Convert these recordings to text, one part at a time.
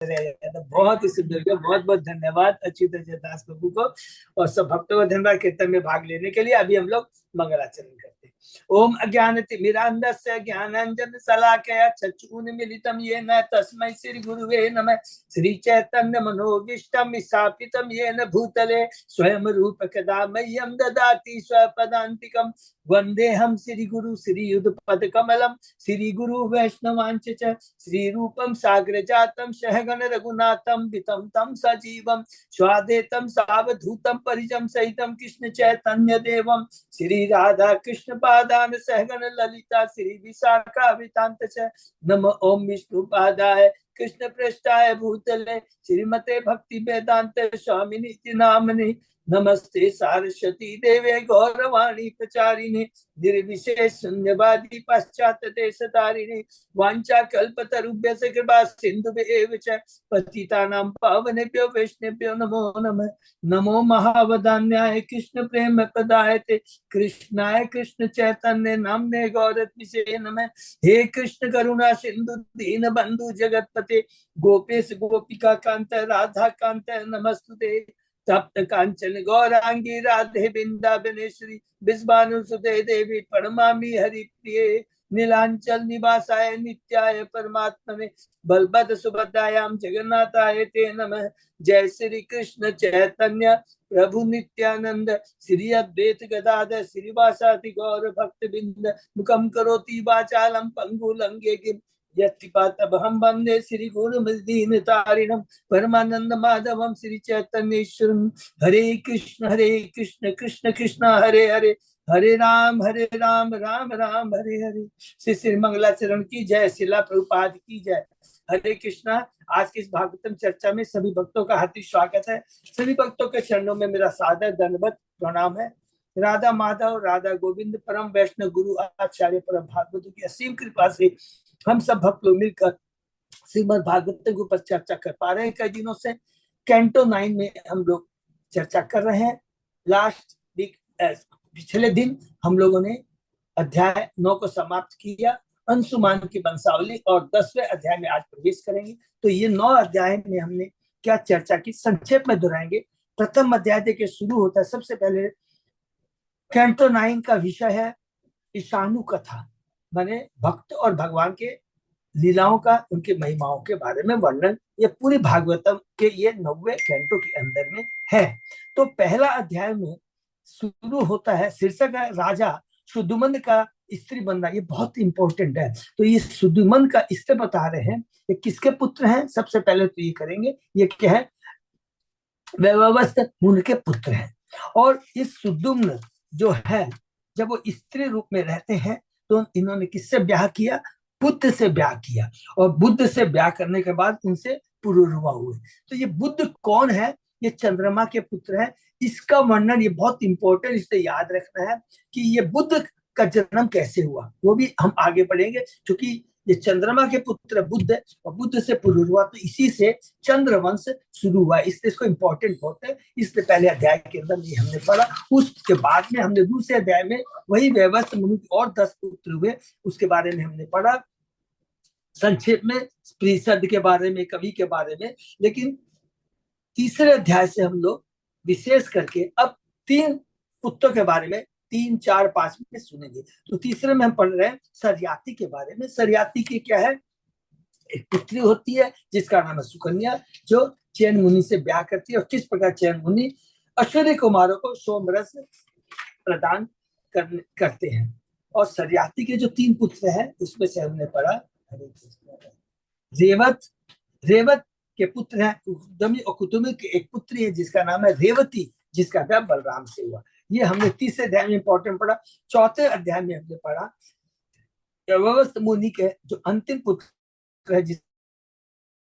रह जाता। बहुत ही सुंदर किया, बहुत बहुत धन्यवाद अच्युत दास प्रभु को और सब भक्तों का धन्यवाद कीर्तन में भाग लेने के लिए। अभी हम लोग मंगलाचरण करते हैं। ओम अज्ञानतिमिरान्धस्य ज्ञानांजन शलाकया चक्षुरुन्मीलितं येन तस्मै श्री गुरुवे नमः। श्री चैतन्य मनोभीष्टं स्थापितं येन भूतले स्वयं रूप कदा मह्यं ददाति स्वपदान्तिकं। वन्देऽहं श्री गुरु श्रीयुतपद कमलं श्री गुरु वैष्णवांच च श्री रूपं साग्र जातं सहगण रघुनाथं वितं तं सजीवं स्वादेतं सावधूतं परिजं सहितं कृष्ण चैतन्य देवं श्री राधा कृष्ण पादान सहगण ललिता श्री विशाखावितांत च। नमो ओम विष्णु पादाय कृष्ण पृष्ठाय भूतले श्रीमते भक्ति वेदांत स्वामिनी नामनि। नमस्ते सारस्वती देवे गौरवाणी प्रचारिणे निर्विशेष शून्यवादी पाश्चात देश तारिणे। वांछा कल्पतरुभ्यश्च कृपा सिन्धुभ्येव च पतितानां पावनेभ्यो वैष्णवेभ्यो नमो नमः। नमो महावदान्याय कृष्ण प्रेम प्रदायते कृष्णाय कृष्ण चैतन्य नामने गौरत्मिषे नमः। हे कृष्ण करुणा सिंधु दीन बंधु जगतपते गोपेश गोपिका कांत राधा कांत नमस्तुते। तप्त कांचन गौरांगी राधे वृंदावनेश्वरी विश्वानुसुते देवी प्रणमामि हरिप्रिये। नीलांचल निवासाय नित्याय परमात्मने बलभद्र सुभद्रायां जगन्नाथाय ते नमः। जय श्री कृष्ण चैतन्य प्रभु नित्यानंद श्री अद्वैत गदाधर श्रीवासादि गौर भक्तबिंद मुखम करोति वाचालम पंगु लंघयेगिं यत्कृपातमहं वन्दे श्री गुरुमदीनतारिणं परमानंद माधवं श्री चैतन्येश्वरं। हरे कृष्ण कृष्ण कृष्ण हरे हरे हरे राम राम राम हरे हरे। श्री श्री मंगलाचरण की जय, शिला प्रभुपाद की जय। हरे कृष्णा। आज की इस भागवतम चर्चा में सभी भक्तों का हार्दिक स्वागत है। सभी भक्तों के चरणों में मेरा सादर दंडवत प्रणाम है। राधा माधव राधा गोविंद परम वैष्णव गुरु आचार्य परम भागवतों की असीम कृपा से हम सब भक्त लोग मिलकर श्रीमद् भागवत के ऊपर चर्चा कर पा रहे हैं। कई दिनों से कैंटो 9 में हम लोग चर्चा कर रहे हैं। लास्ट वीक पिछले दिन हम लोगों ने अध्याय 9 को समाप्त किया, अंशुमान की वंशावली, और 10वें अध्याय में आज प्रवेश करेंगे। तो ये 9 अध्याय में हमने क्या चर्चा की, संक्षेप में दोहराएंगे। प्रथम अध्याय देखिए शुरू होता है। सबसे पहले कैंटो 9 का विषय है ईशानु कथा, माने भक्त और भगवान के लीलाओं का, उनके महिमाओं के बारे में वर्णन। ये पूरी भागवतम के ये 9वें कैंटो के अंदर में है। तो पहला अध्याय में शुरू होता है, शीर्षक है राजा सुदुमन का स्त्री बनना। ये बहुत इंपॉर्टेंट है। तो ये सुदुमन का स्त्री बता रहे हैं, ये किसके पुत्र हैं। सबसे पहले तो ये करेंगे, ये क्या है, वैवस्वत मुनि के पुत्र हैं। और इस सुदुम्न जो है, जब वो स्त्री रूप में रहते हैं तो इन्होंने किससे ब्याह किया, बुद्ध से ब्याह किया। और बुद्ध से ब्याह करने के बाद उनसे पुरुरवा हुए। तो ये बुद्ध कौन है, ये चंद्रमा के पुत्र है। इसका वर्णन ये बहुत इंपॉर्टेंट, इसे याद रखना है कि ये बुद्ध का जन्म कैसे हुआ, वो भी हम आगे बढ़ेंगे। क्योंकि ये चंद्रमा के पुत्र बुद्ध है और बुद्ध से पुरुरवा, तो इसी से चंद्रवंश शुरू हुआ। इसलिए इसको इंपॉर्टेंट होता है। इसलिए पहले अध्याय के अंदर ये हमने पढ़ा। उसके बाद में हमने दूसरे अध्याय में वही वैवस्वत मुनि और 10 पुत्र हुए, उसके बारे में हमने पढ़ा संक्षेप में, प्रीसद के बारे में, कवि के बारे में। लेकिन तीसरे अध्याय से हम लोग विशेष करके अब 3 पुत्रों के बारे में 3, 4, 5 में सुनेंगे। तो तीसरे में हम पढ़ रहे हैं सरयाति के बारे में। सरयाति की क्या है, एक पुत्री होती है जिसका नाम है सुकन्या, जो चैन मुनि से ब्याह करती है। और किस प्रकार चैन मुनि ऐश्वर्य कुमारों को सोमरस प्रदान करते हैं। और सरयाति के जो 3 पुत्र हैं उसमें से हमने पढ़ा रेवत के पुत्र हैं कुतुमी, और कुतुमी के एक पुत्री है जिसका नाम है रेवती, जिसका ब्याह बलराम से हुआ। ये हमने तीसरे अध्याय में इंपॉर्टेंट पढ़ा। चौथे अध्याय में हमने पढ़ा वैवस्वत मुनि के जो अंतिम पुत्र है,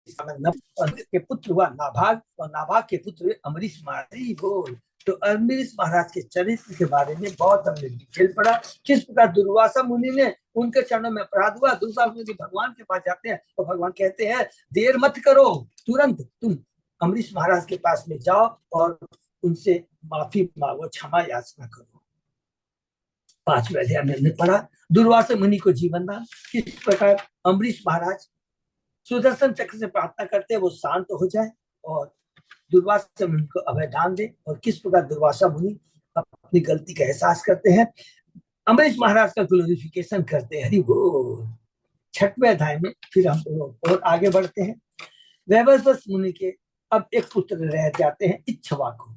के पुत्र हुआ नाभाग, और नाभाग के पुत्र हुए अम्बरीश महाराज। तो अम्बरीश महाराज के चरित्र के बारे में बहुत हमने डिटेल पढ़ा। किस प्रकार दुर्वासा मुनि ने उनके चरणों में अपराध हुआ। दूसरा मुनि भगवान के पास जाते हैं और भगवान कहते हैं देर मत करो, तुरंत तुम अम्बरीश महाराज के पास में जाओ और उनसे माफी मांगो, क्षमा याचना करो। 5वें अध्याय में हमने पढ़ा दुर्वासा मुनि को जीवन दान। किस प्रकार अम्बरीश महाराज सुदर्शन चक्र से प्रार्थना करते हैं वो शांत हो जाए और दुर्वासा मुनि को अभय दान दे। और किस प्रकार दुर्वासा मुनि अपनी गलती का एहसास करते हैं, अमरीश महाराज का ग्लोरिफिकेशन करते हैं। हरि बोल। 6वें अध्याय में फिर हम लोग और आगे बढ़ते हैं। वैवस्वत मुनि के अब एक पुत्र रह जाते हैं, इक्ष्वाकु।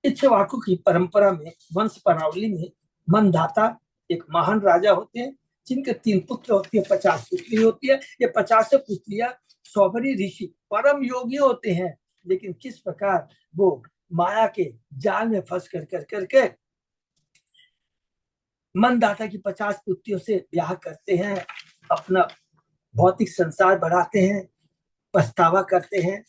इक्ष्वाकु की परंपरा में, वंश परावली में मनदाता एक महान राजा होते हैं, जिनके 3 पुत्र होती है, 50 पुत्री होती है। ये 50 पुत्रियां सौभरी ऋषि परम योगी होते हैं, लेकिन किस प्रकार वो माया के जाल में फंस करके मनदाता की 50 पुत्रियों से ब्याह करते हैं, अपना भौतिक संसार बढ़ाते हैं, पछतावा करते हैं,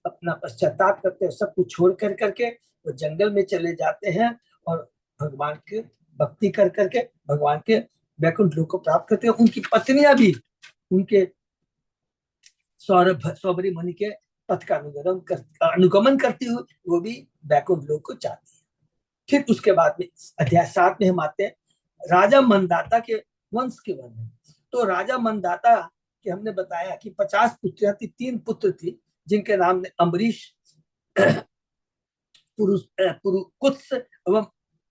अपना पश्चाताप करते हैं, सब कुछ छोड़ करके वो जंगल में चले जाते हैं और भगवान के भक्ति करके भगवान के वैकुंठ लोक को प्राप्त करते हैं। उनकी पत्नियां भी उनके सौभरी मुनि के पथ का अनुगमन करती हुई वो भी वैकुंठ लोक को चाहती है। फिर उसके बाद में अध्याय 7 में हम आते हैं राजा मनदाता के वंश के वर्णन। तो राजा मनदाता कि हमने बताया कि 50 पुत्रियां थी, 3 पुत्र थी जिनके नाम अम्बरीश, पुरुकुत्स एवं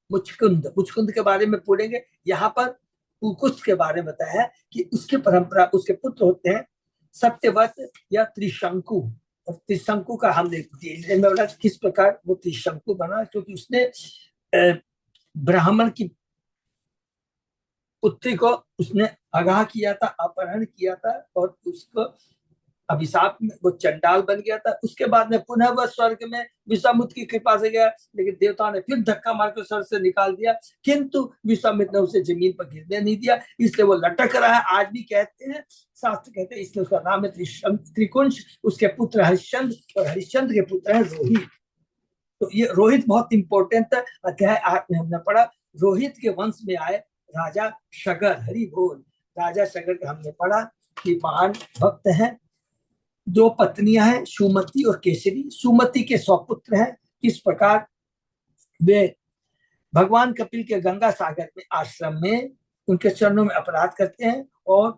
मुचकुंद। मुचकुंद के बारे में पढ़ेंगे। यहाँ पर पुरुकुत्स के बारे में बताया है कि उसकी परंपरा, उसके पुत्र होते हैं सत्यवत या त्रिशंकु। और त्रिशंकु का हमने बोला किस प्रकार वो त्रिशंकु बना, क्योंकि उसने ब्राह्मण की पुत्री को उसने अगाह किया था, अपहरण किया था और उसको अभिशाप में वो चंडाल बन गया था। उसके बाद में पुनः वह स्वर्ग में विश्वामित्र की कृपा से गया, लेकिन देवता ने फिर धक्का मार कर स्वर्ग से निकाल दिया, किंतु विश्वामित्र ने उसे जमीन पर गिरने नहीं दिया, इसलिए वो लटक रहा है। आज भी कहते हैं, शास्त्र कहते हैं, इसलिए उसका नाम है त्रिकुंज। उसके पुत्र हरिश्चंद्र और हरिश्चंद्र के पुत्र है रोहित। तो ये रोहित बहुत इंपॉर्टेंट है। अध्याय 8 में हमने पढ़ा रोहित के वंश में आए राजा शगर। हरि बोल। राजा शगर का हमने पढ़ा कि महान भक्त हैं। 2 पत्नियां हैं, सुमति और केसरी। सुमति के 100 पुत्र हैं। किस प्रकार वे भगवान कपिल के गंगा सागर में आश्रम में उनके चरणों में अपराध करते हैं और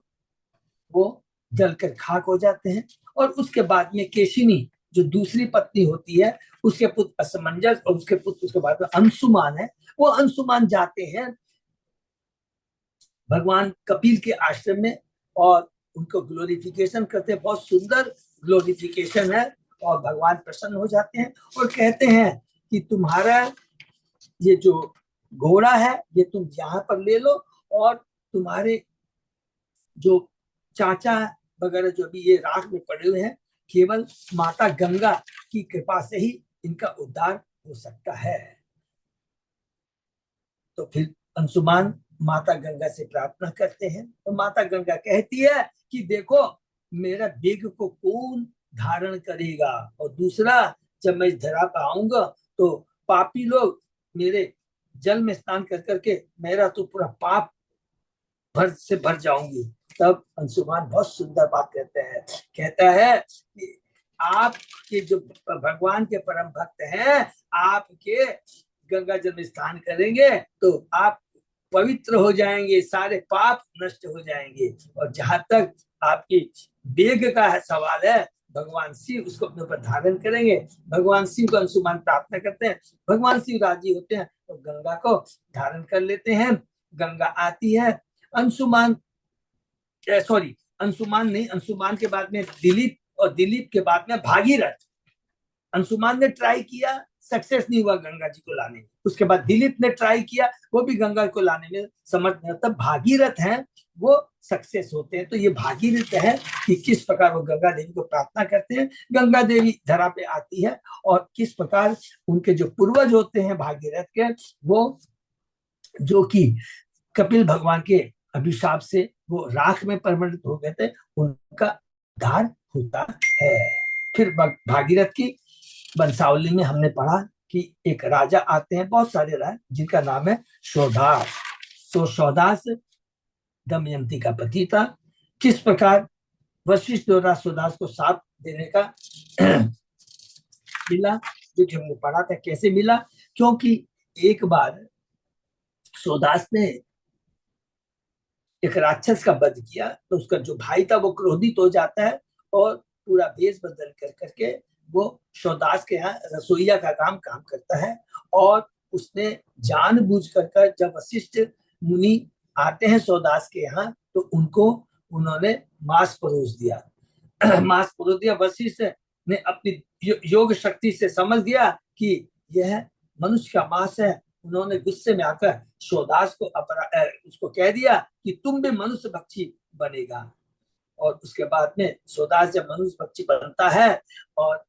वो जलकर खाक हो जाते हैं। और उसके बाद में केशिनी जो दूसरी पत्नी होती है, उसके पुत्र असमंजस और उसके पुत्र उसके बाद में अंशुमान है। वो अंशुमान जाते हैं भगवान कपिल के आश्रम में और उनको ग्लोरिफिकेशन करते हैं। बहुत सुंदर ग्लोरिफिकेशन है और भगवान प्रसन्न हो जाते हैं और कहते हैं कि तुम्हारा ये जो घोड़ा है ये तुम यहाँ पर ले लो, और तुम्हारे जो चाचा वगैरह जो भी ये राख में पड़े हुए हैं, केवल माता गंगा की कृपा से ही इनका उद्धार हो सकता है। तो फिर अंशुमान माता गंगा से प्रार्थना करते हैं। तो माता गंगा कहती है कि देखो मेरा बेग को कौन धारण करेगा, और दूसरा जब मैं इस धरा पर आऊंगा तो पापी लोग मेरे जल में स्नान कर करके मेरा तो पूरा पाप भर से भर जाऊंगी। तब अंशुमान बहुत सुंदर बात कहते हैं, कहता है कि आपके जो भगवान के परम भक्त हैं, आपके गंगा जल में स्नान करेंगे तो आप पवित्र हो जाएंगे, सारे पाप नष्ट हो जाएंगे। और जहां तक आपकी वेग का सवाल है, भगवान शिव उसको अपने ऊपर धारण करेंगे। भगवान शिव को अंशुमान प्रार्थना करते हैं, भगवान शिव राजी होते हैं तो गंगा को धारण कर लेते हैं। गंगा आती है। अंशुमान अंशुमान नहीं, अंशुमान के बाद में दिलीप, और दिलीप के बाद में भागीरथ। अंशुमान ने ट्राई किया, सक्सेस नहीं हुआ गंगा जी को लाने में। उसके बाद दिलीप ने ट्राई किया, वो भी गंगा को लाने में समर्थ नहीं होता। भागीरथ हैं वो सक्सेस होते हैं। तो ये भागीरथ है कि किस प्रकार वो गंगा देवी को प्रार्थना करते हैं। गंगा देवी धरा पे आती है और किस प्रकार उनके जो पूर्वज होते हैं भागीरथ के, वो जो कि कपिल भगवान के अभिशाप से वो राख में परिवर्तित हो गए थे, उनका उद्धार होता है। फिर भागीरथ की वंशावली में हमने पढ़ा कि एक राजा आते हैं, बहुत सारे राजा जिनका नाम है शोधास। तो शोधास दमयंती का पति था। किस प्रकार वशिष्ठ द्वारा शोधास को साथ देने का मिला, जो कि हमने पढ़ा था कैसे मिला। क्योंकि एक बार शोधास ने एक राक्षस का वध किया, तो उसका जो भाई था वो क्रोधित हो जाता है और पूरा भेष बदल कर करके वो शौदास के यहाँ रसोईया का काम करता है। और उसने जानबूझ कर जब वशिष्ठ मुनि आते हैं शौदास के यहाँ तो उनको उन्होंने मांस परोस दिया। मांस परोस दिया। वशिष्ठ ने अपनी योग शक्ति से समझ गया कि यह मनुष्य का मांस है। उन्होंने गुस्से में आकर शौदास को उसको कह दिया कि तुम भी मनुष्य भक्षी बनेगा। और उसके बाद में शौदास जब मनुष्य भक्षी बनता है और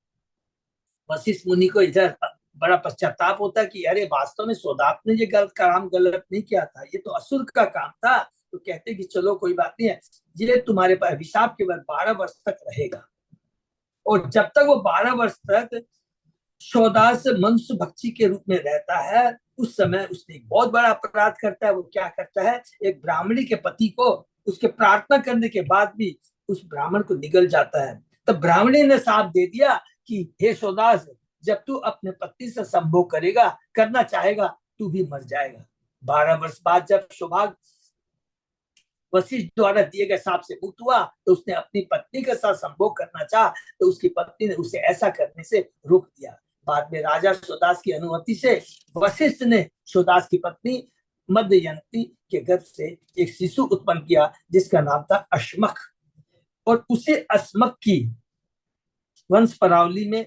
वशिष्ठ मुनि को इधर बड़ा पश्चाताप होता है कि अरे वास्तव में शौदास ने ये गलत नहीं किया था, ये तो असुर का काम था। तो कहते कि चलो कोई बात नहीं है, ये तुम्हारे पास अभिशाप केवल 12 वर्ष तक रहेगा। और जब तक वो 12 वर्ष तक शौदास मनुष्य भक्षी के रूप में रहता है, उस समय उसने एक बहुत बड़ा अपराध करता है। वो क्या करता है, एक ब्राह्मणी के पति को उसके प्रार्थना करने के बाद भी उस ब्राह्मण को निगल जाता है। तब ब्राह्मणी ने साफ दे दिया कि हे शौदास, जब तू अपने पति से संभोग करेगा, करना चाहेगा, तू भी मर जाएगा। 12 वर्ष बाद जब सौभाग्य वशिष्ठ द्वारा दिए गए सांप से मुक्त हुआ तो उसने अपनी पत्नी के साथ संभोग करना चाहा तो उसकी पत्नी ने उसे ऐसा करने से रोक दिया। बाद में राजा शौदास की अनुमति से वशिष्ठ ने शौदास की पत्नी मदयंती के गर्भ से एक शिशु उत्पन्न किया जिसका नाम था अश्मक। और उसे अश्मक की वंश परावली में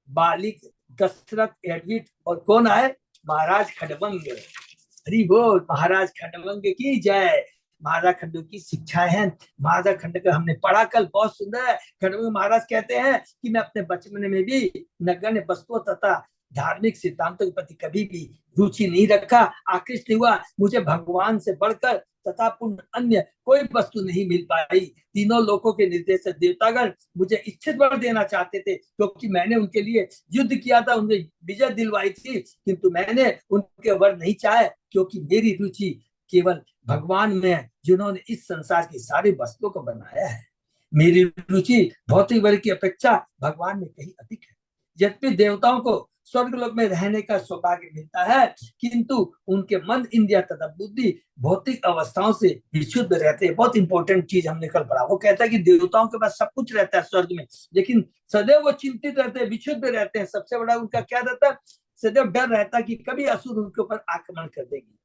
बालिक दशरथ एडविट और कौन आए, महाराज खडबंग। हरि बोल, महाराज खडबंग की जय। महाराज खंडू की शिक्षाएं हैं। महाराज खंड का हमने पढ़ा कल, बहुत सुंदर है। खंडू महाराज कहते हैं कि मैं अपने बचपन में भी नगण्य वस्तुओं तथा धार्मिक सिद्धांतों के प्रति कभी भी रुचि नहीं रखा, आकृष्ट नहीं हुआ। मुझे भगवान से बढ़कर तथा पूर्ण अन्य कोई वस्तु नहीं मिल पाई। तीनों लोकों के निर्देशक देवतागण मुझे इच्छित वर देना चाहते थे क्योंकि मैंने उनके लिए युद्ध किया था, उन्हें विजय दिलवाई थी, किंतु मैंने उनके वर नहीं चाहे क्योंकि मेरी रुचि केवल भगवान में है जिन्होंने इस संसार की सारी वस्तुओं को बनाया है। मेरी रुचि भौतिक बल की अपेक्षा भगवान में कहीं अधिक है। यद्यपि देवताओं को स्वर्गलोक में रहने का सौभाग्य मिलता है किंतु उनके मन, इंद्रिय तथा बुद्धि भौतिक अवस्थाओं से विशुद्ध रहते हैं। बहुत इंपॉर्टेंट चीज हमने कल पढ़ा। वो कहता है कि देवताओं के पास सब कुछ रहता है स्वर्ग में, लेकिन सदैव वो चिंतित रहते हैं, विशुद्ध रहते हैं। सबसे बड़ा उनका क्या रहता है, सदैव डर रहता है कि कभी असुर उनके ऊपर आक्रमण कर देगी।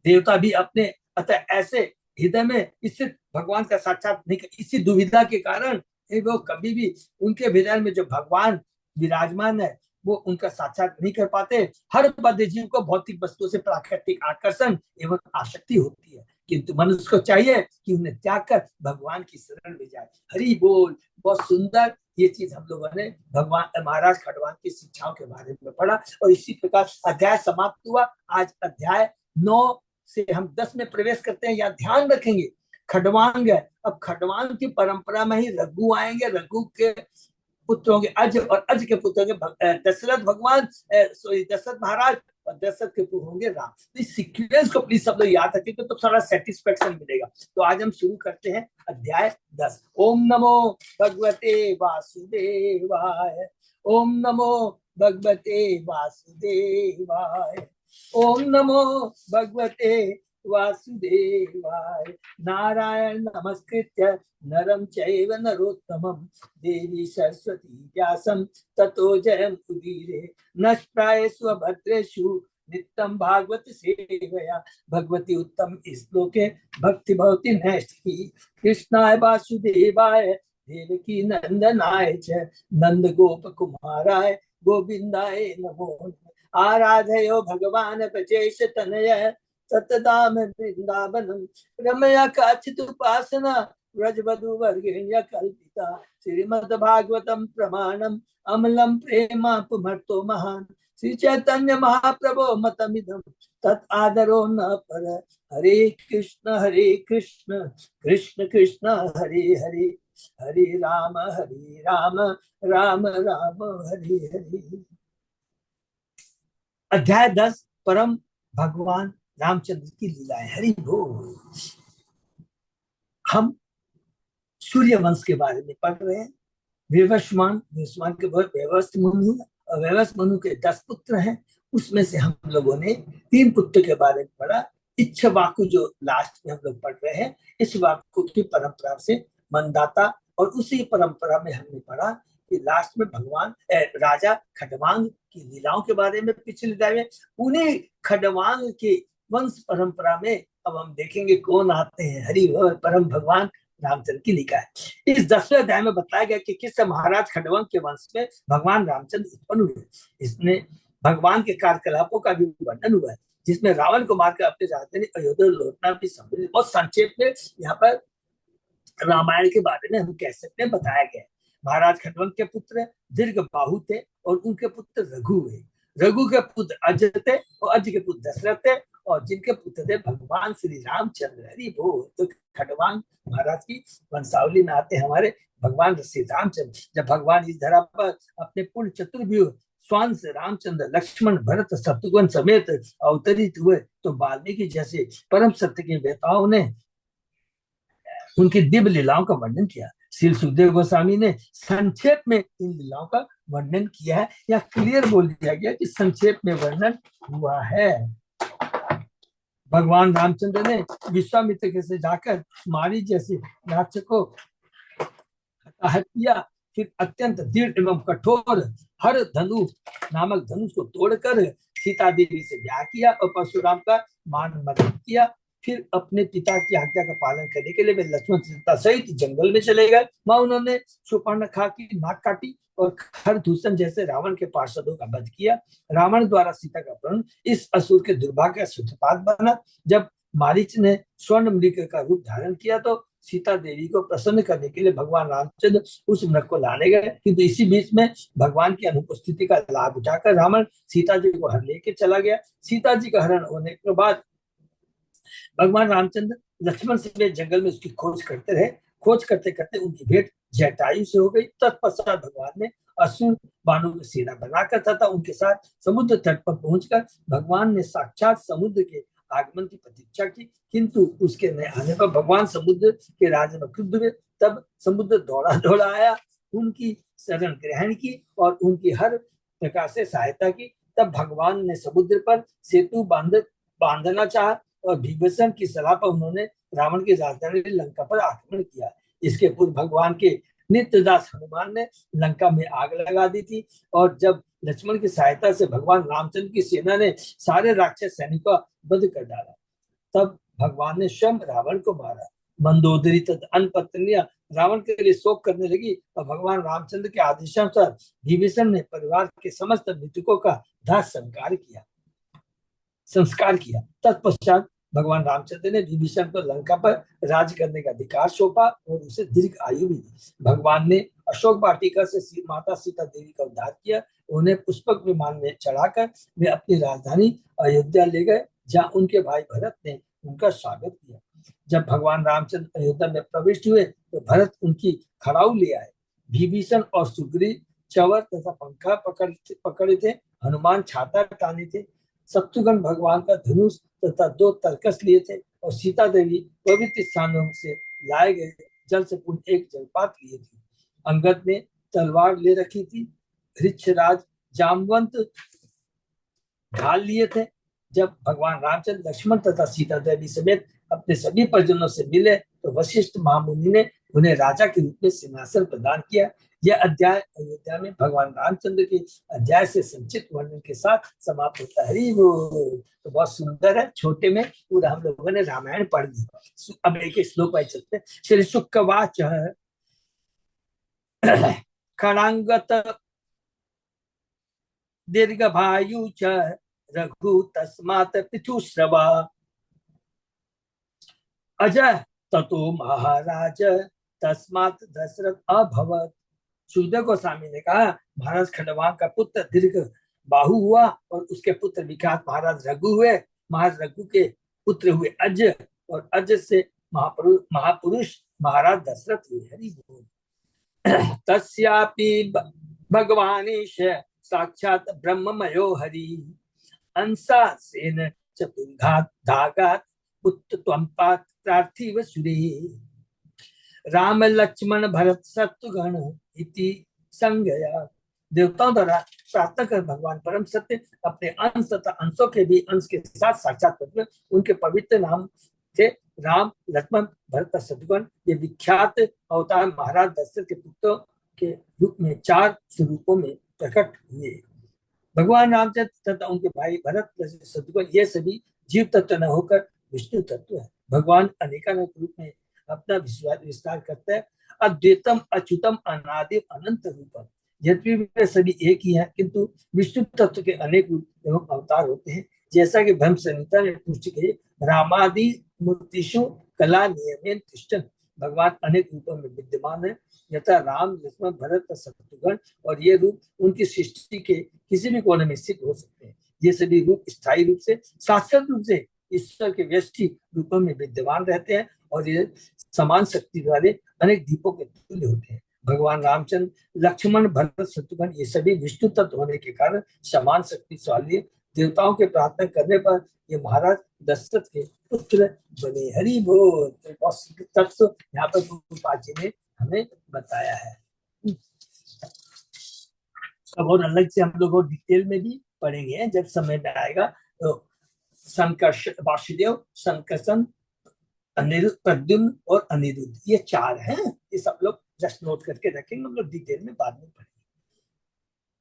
देवता भी अपने अतः ऐसे हृदय में इससे भगवान का साक्षात नहीं, इसी दुविधा के कारण वो कभी भी उनके हृदय में जो भगवान विराजमान है वो उनका साक्षात नहीं कर पाते। हर बद्ध जीव को भौतिक वस्तुओं से प्राकृतिक आकर्षण एवं आसक्ति होती है, किंतु मनुष्य को चाहिए कि उन्हें त्याग कर भगवान की शरण में जाए। हरि बोल। बहुत सुंदर ये चीज हम लोगों ने भगवान महाराज खडवान की शिक्षाओं के बारे में पढ़ा और इसी प्रकार अध्याय समाप्त हुआ। आज अध्याय 9 से हम 10 में प्रवेश करते हैं। यहाँ ध्यान रखेंगे खडवांग है। अब खडवांग की परंपरा में ही रघु आएंगे। रघु के पुत्र होंगे अज और अज के पुत्र होंगे दशरथ भगवान, दशरथ महाराज, और दशरथ के पुत्र होंगे राम। इस सीक्वेंस को प्लीज सब लोग याद रखेंगे तो सारा सेटिस्फेक्शन मिलेगा। तो आज हम शुरू करते हैं अध्याय 10। ओम नमो भगवते वासुदेवाय। ओम नमो भगवते वासुदेवाय। ओम नमो भगवते वासुदेवाय। नारायण नमस्कृत्य नरं चैव नरोत्तमं देवी सरस्वती व्यासं ततो जयं उदीरे। नष्टायेषु भद्रेषु नित्यं भागवत सेवया भगवती उत्तम श्लोके भक्ति भवति नैष्ठिकी। कृष्णाय वासुदेवाय देवकी नंदनाय च नंद गोप कुमाराय गोविंदाय नमो। आराधयो भगवान ब्रजेश तनय सतदाम वृंदावनम रमया काचित उपासना व्रजवधु वर्गेण्य कल्पिता। श्रीमद् भागवतम प्रमाणम अमलम प्रेमा पुमर्तो महान। श्री चैतन्य महाप्रभो मतमिदम तत् आदरो न पर। हरे कृष्ण कृष्ण कृष्ण हरे हरे, हरे राम राम राम हरे हरे। अध्याय 10 परम भगवान रामचंद्र की लीलाएं। हरि बोल। हम सूर्य वंश के बारे में पढ़ रहे हैं। विवस्वान के व्यवस्थ मनु और व्यवस्थ मनु के 10 पुत्र हैं। उसमें से हम लोगों ने 3 पुत्र के बारे में पढ़ा। इच्छवाकु जो लास्ट में हम लोग पढ़ रहे हैं, इस वाकु की परंपरा से मनदाता और उसी परंपरा में हमने पढ़ा कि लास्ट में भगवान राजा खडवांग की लीलाओं के बारे में पिछले अध्याय में, उन्हीं खडवांग के वंश परंपरा में अब हम देखेंगे कौन आते हैं। हरि बोल। परम भगवान रामचंद्र की लिखा है। इस 10वें अध्याय में बताया गया कि किस महाराज खडवंग के वंश में भगवान रामचंद्र उत्पन्न हुए। इसमें भगवान के कार्यकलापों का भी वर्णन हुआ है, जिसमें रावण को मारकर अपने राजधानी अयोध्या लौटना भी सम्मिलित। बहुत संक्षेप में यहाँ पर रामायण के बारे में हम कह सकते हैं बताया गया। महाराज खडवंग के पुत्र दीर्घ बाहु थे और उनके पुत्र रघु हुए। रघु के पुत्र अज थे और अज के पुत्र दशरथ थे और जिनके पुत्र थे भगवान श्री रामचंद्र। हरि बोल। तो खडवांग महाराज की वंशावली में आते हमारे भगवान श्री रामचंद्र। जब भगवान इस धरा पर अपने पूर्ण चतुर्व्यूह स्वांश रामचंद्र लक्ष्मण भरत शत्रुघ्न समेत अवतरित हुए तो वाल्मीकि जैसे परम सत्य के वेताओं ने उनकी दिव्य लीलाओं का वर्णन किया। श्री सुखदेव गोस्वामी ने संक्षेप में इन लीलाओं का वर्णन किया है, या क्लियर बोल दिया गया कि संक्षेप में वर्णन हुआ है। भगवान रामचंद्र ने विश्वामित्र के से जाकर मारी जैसे राक्षस को हताहत किया, फिर अत्यंत दृढ़ एवं कठोर हर धनु नामक धनुष को तोड़कर सीता देवी से ब्याह किया और परशुराम का मान मदद किया। फिर अपने पिता की आज्ञा का पालन करने के लिए वे लक्ष्मण सीता सहित जंगल में चले गए। वहां उन्होंने शूर्पणखा की नाक काटी और खरदूषण जैसे रावण के पार्षदों का वध किया। रावण द्वारा सीता का अपहरण इस असुर के दुर्भाग्य का सूत्रपात बना। जब मारीच ने स्वर्ण मृग का रूप धारण किया तो सीता देवी को प्रसन्न करने के लिए भगवान रामचंद्र उस मृग को लाने गए, किंतु इसी बीच में भगवान की अनुपस्थिति का लाभ उठाकर रावण सीता जी को हर लेके चला गया। सीता जी का हरण होने के बाद भगवान रामचंद्र लक्ष्मण से जंगल में उसकी खोज करते रहे। खोज करते करते उनकी भेंट जटायु से हो गई। तत्पश्चात भगवान ने असुर बाणों की सेना बनाकर तथा उनके साथ समुद्र तट पर पहुंचकर भगवान ने साक्षात समुद्र के आगमन की प्रतीक्षा की, किंतु उसके न आने पर भगवान समुद्र के राजा में क्रुद्ध हुए। तब समुद्र दौड़ा दौड़ा आया, उनकी शरण ग्रहण की और उनकी हर प्रकार से सहायता की। तब भगवान ने समुद्र पर सेतु बांधना चाहा और विभीषण की सलाह पर उन्होंने रावण की राजधानी लंका पर आक्रमण किया। इसके पूर्व भगवान के नित्यदास हनुमान ने लंका में आग लगा दी थी और जब लक्ष्मण की सहायता से भगवान रामचंद्र की सेना ने सारे राक्षस सैनिकों का वध कर डाला, तब भगवान ने स्वयं रावण को मारा। मंदोदरी तथा अन्य पत्नियां रावण के लिए शोक करने लगी और भगवान रामचंद्र के आदेशानुसार विभीषण ने परिवार के समस्त मृतकों का दाह संस्कार किया। तत्पश्चात भगवान रामचंद्र ने विभीषण को लंका पर राज करने का अधिकार सौंपा और उसे दीर्घ आयु भी दी। भगवान ने अशोक वाटिका से माता सीता देवी का उद्धार किया। उन्हें पुष्पक विमान में चढ़ाकर वे अपनी राजधानी अयोध्या ले गए, जहाँ उनके भाई भरत ने उनका स्वागत किया। जब भगवान रामचंद्र अयोध्या में प्रविष्ट हुए तो भरत उनकी खड़ाऊ ले आए। विभीषण और सुग्रीव चवर तथा पंखा पकड़े थे। हनुमान छाता टाने थे। शत्रुघ्न भगवान का धनुष तथा 2 तरकस लिए थे और सीता देवी पवित्र स्थानों से लाए गए जल से पूर्ण एक जलपात लिए थे। अंगद ने तलवार ले रखी थी। ऋक्षराज जामवंत ढाल लिए थे। जब भगवान रामचंद्र लक्ष्मण तथा सीता देवी समेत अपने सभी परिजनों से मिले तो वशिष्ठ महामुनि ने उन्हें राजा के रूप में सिंहासन प्रदान किया। यह अध्याय अयोध्या में भगवान रामचंद्र के अध्याय से संचित वर्णन के साथ समाप्त होता है। तो बहुत सुंदर है। छोटे में पूरा हम लोगों ने रामायण पढ़ ली। अब एक श्लोक पर चलते हैं। श्री शुकवाच खड़ांगत दीर्घ भायु च रघु तस्मात् पितुश्रवा अजय ततो महाराज तस्मात् दशरथ अभवत। सुखदेव गोस्वामी ने कहा, महाराज खंडवान का पुत्र दीर्घ बाहु हुआ और उसके पुत्र विख्यात महाराज रघु हुए। महाराज रघु के पुत्र हुए अज और अज से महापुरुष महाराज दशरथ हुए। हरि बोल। तस्यापि भगवानीश साक्षात ब्रह्ममयो हरि अंसा सेन चतुर्घात धागात उत्तम प्रार्थी व सुरी राम लक्ष्मण भरत शत्रुघ्न इति संज्ञया। देवताओं द्वारा प्रार्थना कर भगवान परम सत्य अपने अंश तथा अंशों के भी अंश के साथ साक्षात करते उनके पवित्र नाम थे राम लक्ष्मण भरत शत्रुघ्न ये विख्यात अवतार महाराज दशरथ के पुत्रों के रूप में 4 स्वरूपों में प्रकट हुए। भगवान रामचंद्र तथा उनके भाई भरत शत्रुघ्न ये सभी जीव तत्व न होकर विष्णु तत्व है। भगवान अनेकानेक रूप में अपना विस्तार करते हैं। अद्वैतम अच्युतम अनादि अनंत रूपम, यद्यपि वे सभी एक ही हैं, किंतु विष्णु तत्व के अनेक रूप एवं अवतार होते हैं। जैसा कि ब्रह्म संहिता ने पुष्टि की, रामादि मूर्तिषु कला नियमेन तिष्ठन्, भगवान अनेक रूपों में विद्यमान है, यथा राम लक्ष्मण भरत शत्रुघ्न, और ये रूप उनकी सृष्टि के किसी भी कोने में स्थित हो सकते हैं। ये सभी रूप स्थायी रूप से शाश्वत रूप से ईश्वर के व्यष्टि रूपों में विद्यमान रहते हैं और ये समान शक्ति वाले अनेक दीपों के तुल्य होते हैं। भगवान रामचंद्र लक्ष्मण भरत शत्रुघ्न ये सभी विष्णु तत्व होने के कारण समान शक्ति वाले देवताओं के प्रार्थना करने पर ये महाराज दशरथ के पुत्र बने। हरि बोल। तत्व यहाँ पर प्रभुपाद जी ने हमें बताया है। अब और अलग से हम लोग डिटेल में भी पढ़ेंगे जब समय में आएगा। तो संकर्ष वासुदेव, संकर्षण, अनिरुद्ध, प्रद्युम्न और अनिरुद्ध, ये 4 हैं। ये सब लोग जस्ट नोट करके रखेंगे, हम लोग डिटेल में बाद में पढ़ेंगे।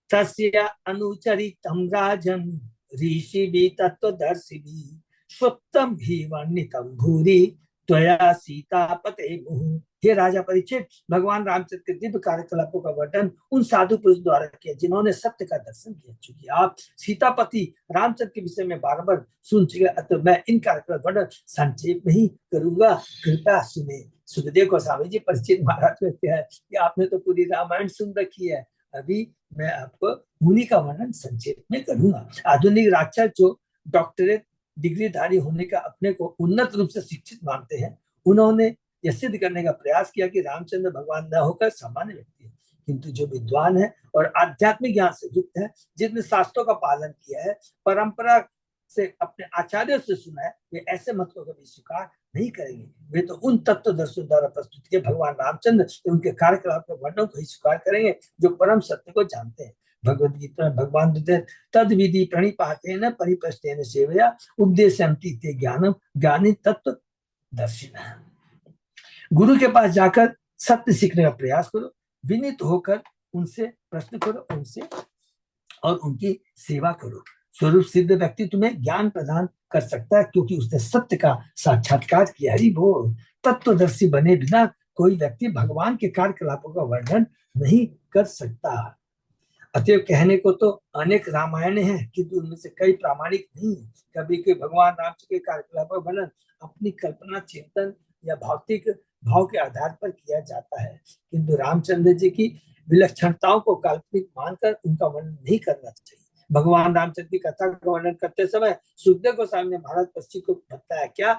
तस्य अनुचरितं राजन् ऋषिभिः तत्त्वदर्शिभिः सुप्तं हि वर्णितं भूरि त्वया सीतापते मुहुः। हे राजा परीक्षित, भगवान रामचंद्र के दिव्य कार्यकलापों का वर्णन उन साधु पुरुष द्वारा किया जिन्होंने सत्य का दर्शन किया। चूंकि आप सीतापति रामचंद्र के विषय में बार बार सुन चुके, अतः मैं इन कार्यकलाप वर्णन संक्षेप में ही करूंगा, कृपया सुने। सुखदेव गोस्वामी जी परीक्षित महाराज कहते हैं कि आपने तो पूरी रामायण सुन रखी है, अभी मैं आपको मुनि का वर्णन संक्षेप में करूंगा। आधुनिक राक्षस जो डॉक्टरेट डिग्रीधारी होने का अपने को उन्नत रूप से शिक्षित मानते हैं, उन्होंने यह सिद्ध करने का प्रयास किया कि रामचंद्र भगवान न होकर सामान्य व्यक्ति है, किंतु जो विद्वान है और आध्यात्मिक ज्ञान से युक्त है, जिसने शास्त्रों का पालन किया है, परंपरा से अपने आचार्यों से सुना है, वे ऐसे मत को कभी स्वीकार नहीं करेंगे। वे तो उन तत्वदर्शियों द्वारा प्रस्तुत किए भगवान रामचंद्र उनके कार्यकलाप के वर्णन को ही स्वीकार करेंगे जो परम सत्य को जानते हैं। भगवद गीता भगवान तद विधि प्रणिपातेन परिप्रश्नेन सेवया उपदेशयन्ति ते ज्ञानम ज्ञानी तत्व दर्शिनः। गुरु के पास जाकर सत्य सीखने का प्रयास करो, विनीत होकर उनसे प्रश्न करो, उनसे और उनकी सेवा करो। स्वरूप सिद्ध व्यक्ति तुम्हें ज्ञान प्रदान कर सकता है क्योंकि उसने सत्य का साक्षात्कार किया। हरि बोल। तत्वदर्शी बने बिना कोई व्यक्ति भगवान के कार्यकलापों का वर्णन नहीं कर सकता। अतएव कहने को तो अनेक रामायण हैं किंतु उनमें से कई प्रामाणिक नहीं है। कभी कभी भगवान रामचंद्र के कार्यकलापों का वर्णन अपनी कल्पना, चिंतन या भौतिक भाव के आधार पर किया जाता है, किंतु रामचंद्र जी की विलक्षणताओं को काल्पनिक मानकर उनका वर्णन नहीं करना चाहिए। भगवान रामचंद्र की कथा का वर्णन करते समय सुखदेव गोस्वामी महाराज पक्षी को बताया, क्या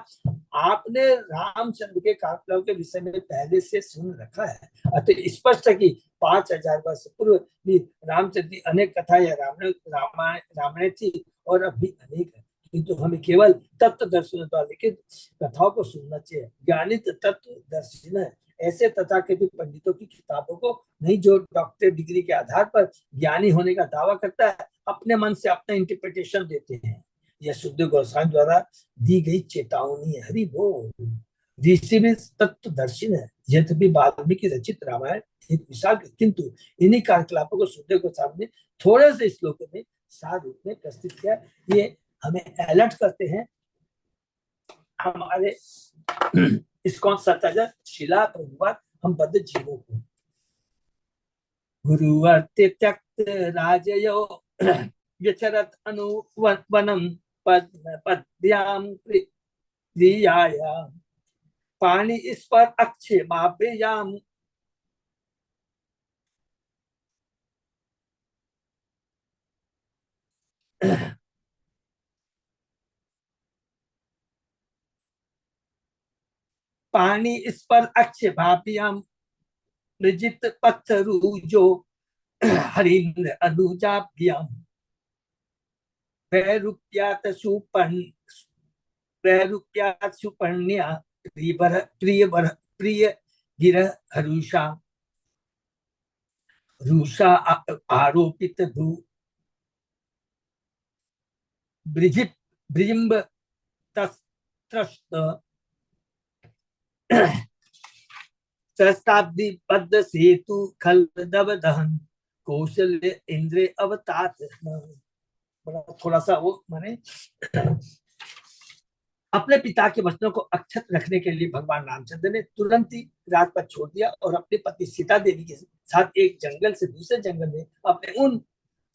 आपने रामचंद्र के कार्यकलाप के विषय में पहले से सुन रखा है? अतः स्पष्ट है कि 5000 वर्ष पूर्व भी रामचंद्र की अनेक कथा या रामायण थी और अब भी अनेक है, किंतु हमें केवल तत्व दर्शन द्वारा लिखित कथाओं को सुनना चाहिए। ज्ञानित तत्व दर्शन ऐसे तथाकथित पंडितों की किताबों को नहीं जो डॉक्टर डिग्री के आधार पर ज्ञानी होने का दावा करता है, अपने मन से अपना इंटरप्रिटेशन देते हैं। यह शुद्ध गोस्वामी द्वारा दी गई चेतावनी है। हरि बोल। ऋषि में तत्वदर्शी है, यद्यपि वाल्मीकि रचित रामायण एक विशाल, किंतु इन्हीं कार्यकलापों को शुद्ध गोस्वामी ने थोड़े से श्लोकों में सार रूप में प्रस्तुत किया। ये हमें अलर्ट करते हैं हमारे इस्कॉन सत्याचार्य शिला प्रभुपाद हम बद्ध जीवों को। गुरुवर्ते त्यक्त राजयो व्यचरत अनुवनम पद्याम प्रियाया पाणी इस पर अक्षेमाभ्याम पानी इस पर अक्षेमाभ्याम मृजित पत्थरुजो हरीन्द्र अनुजाभ्याम वैरूप्यात सुपर्ण्या प्रिय गिरह हरुषा रूषा आरोपित भू ब्रिजित ब्रिजिम्ब त्रस्त सहस्त्राब्दी पद्म सेतु खल दब दहन कौशल इंद्र अवतात। बड़ा थोड़ा सा वो माने अपने पिता के वचनों को अक्षत रखने के लिए भगवान रामचंद्र ने तुरंत ही राजपथ छोड़ दिया और अपनी पत्नी सीता देवी के साथ एक जंगल से दूसरे जंगल में अपने उन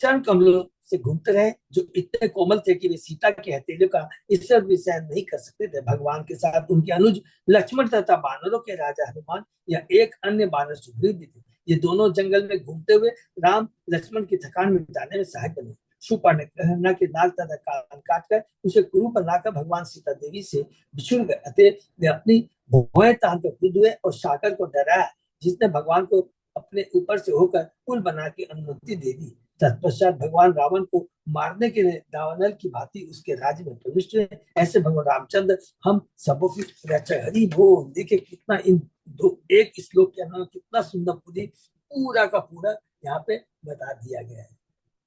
चरण कमलों से घूमते रहे जो इतने कोमल थे कि वे सीता के हथेलियों का ईश्वर भी सहन नहीं कर सकते थे। भगवान के साथ उनके अनुज लक्ष्मण तथा बानरों के राजा हनुमान या एक अन्य बानर सुग्रीव भी थे। ये दोनों जंगल में घूमते हुए राम लक्ष्मण की थकान मिटाने में सहायक बने। शूर्पणखा के नाक तथा कान काटकर उसे कुरु बनाकर भगवान सीता देवी से बिछुड़ गए। अतः वे अपनी भौहें तान कर कूद हुए और शाकर को डराया, जिसने भगवान को अपने ऊपर से होकर पुल बना की अनुमति दे दी। तत्पश्चात भगवान रावण को मारने के लिए दावानल की भांति उसके राज्य में प्रविष्ट हुए। ऐसे भगवान रामचंद्र हम सबों की रक्षा। हरि बोल। देखिए कितना इन दो एक श्लोक के अंदर कितना सुंदर पूरा का पूरा यहाँ पे बता दिया गया है।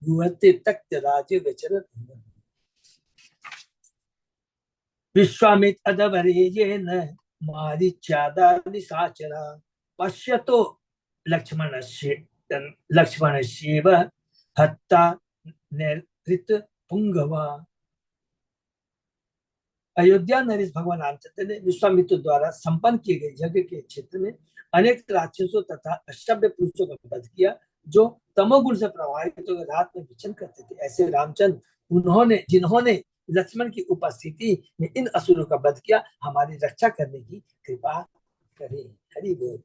राज्य विचरण विश्वामित्र अदवरे न मारीचादानिशाचरा पश्यतो लक्ष्मणस्येव हत्ता नृत पुंगवा। अयोध्या नरेश भगवान रामचंद्र ने विश्वामित्र द्वारा संपन्न किए गए यज्ञ के क्षेत्र में अनेक राक्षसों तथा अष्टभ्य पुरुषों का वध किया जो तमोगुण से प्रभावित होकर रात में विचरण करते थे। ऐसे रामचंद्र जिन्होंने लक्ष्मण की उपस्थिति में इन असुरों का वध किया, हमारी रक्षा करने की कृपा करें। हरि बोल।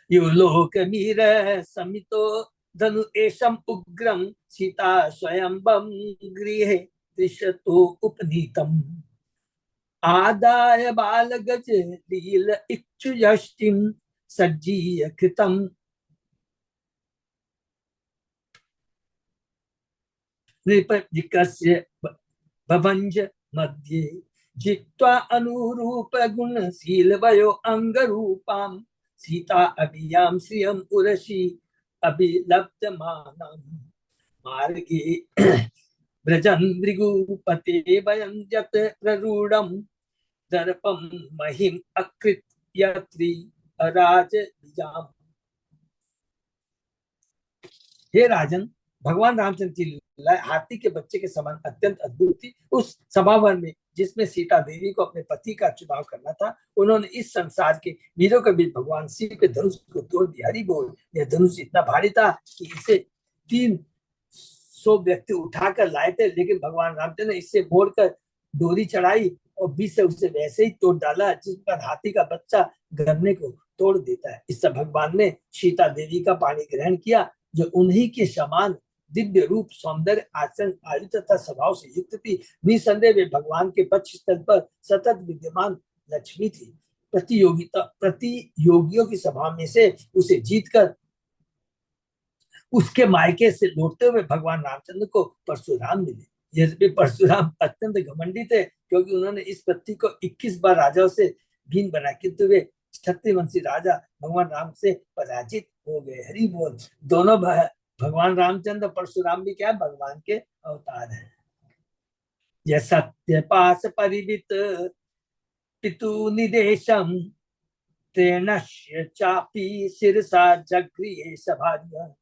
यो लोक मीर समितो धनु एशम उग्रम सीता स्वयंबम गृहे दृश्यतो उपनीतम आदाय बाल गज लील इच्छु यष्टिम सज्जीय कृतम नृपजिकस्य भवंज मध्ये जित्वा अनुरूप गुणशील वयो अंगरूपाम सीता अभियाम श्रियम उरसी अभिलब्धमानम मार्गे व्रजन भृगुपते वयं यत प्ररूढ़म दर्पम महिम अकृत्यत्री अराज बीजाम। हे राजन, भगवान रामचंद्र की लीला हाथी के बच्चे के समान अत्यंत अद्भुत थी। उस सभावन में जिसमें सीता देवी को अपने पति का चुनाव करना था, उन्होंने इस संसार के वीरों के बीच भगवान शिव के धनुष को तोड़ दिया। हरि बोल। यह धनुष इतना भारी था कि इसे 300 व्यक्ति उठाकर लाए थे, लेकिन भगवान रामचंद्र ने इससे मोड़कर डोरी चढ़ाई और बीच से उसे वैसे ही तोड़ डाला जिस पर हाथी का बच्चा गरने को तोड़ देता है। इससे भगवान ने सीता देवी का पानी ग्रहण किया जो उन्हीं के समान दिव्य रूप, सौंदर्य, आचरण, आयु तथा स्वभाव से युक्त थी। निसंदेह वे भगवान के पक्ष स्थल पर सतत विद्यमान लक्ष्मी थी। प्रतियोगियों की सभा में से उसे जीतकर उसके मायके से लौटते हुए भगवान रामचंद्र को परशुराम मिले। यद्यपि परशुराम अत्यंत घमंडी थे क्योंकि उन्होंने इस पृथ्वी को 21 बार राजाओं से भीन बना, किंतु वे क्षत्रियवंशी राजा भगवान राम से पराजित हो गए। हरि बोल। दोनों भगवान रामचंद्र परशुराम भी क्या है, भगवान के अवतार है। यह सत्य पास परिवित पितु निदेशम तेनश्य चापी शिरसा जगृहे सभार्य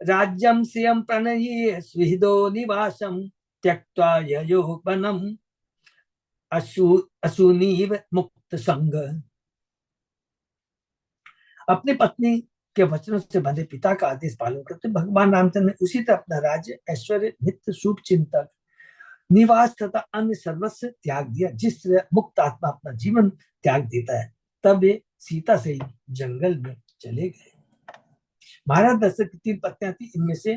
राज्यम श्रियम प्रणय्य सुहृदो निवासम त्यक्त्वा ययोवनम अशुनीव मुक्त संग। अपनी पत्नी के वचनों से बंधे पिता का आदेश पालन करते भगवान रामचंद्र ने उसी तरह अपना राज्य, ऐश्वर्य, नित्य शुभ चिंतक, निवास तथा अन्य सर्वस्व त्याग दिया जिस तरह मुक्त आत्मा अपना जीवन त्याग देता है। तब वे सीता से जंगल में चले गए। महाराज दशरथ की 3 पत्नियां थी। इनमें से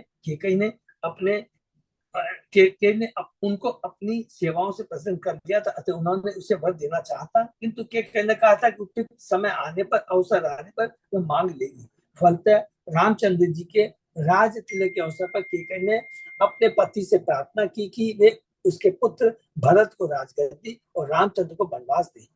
केकई ने उनको अपनी सेवाओं से प्रसन्न कर दिया था, अतः उन्होंने उसे वर देना चाहता, किंतु केकई ने कहा था कि उपयुक्त समय आने पर, अवसर आने पर वो मांग लेगी। फलतः रामचंद्र जी के राज तिलक के अवसर पर केकई ने अपने पति से प्रार्थना की कि वे उसके पुत्र भरत को राजगद्दी और रामचंद्र को वनवास दे।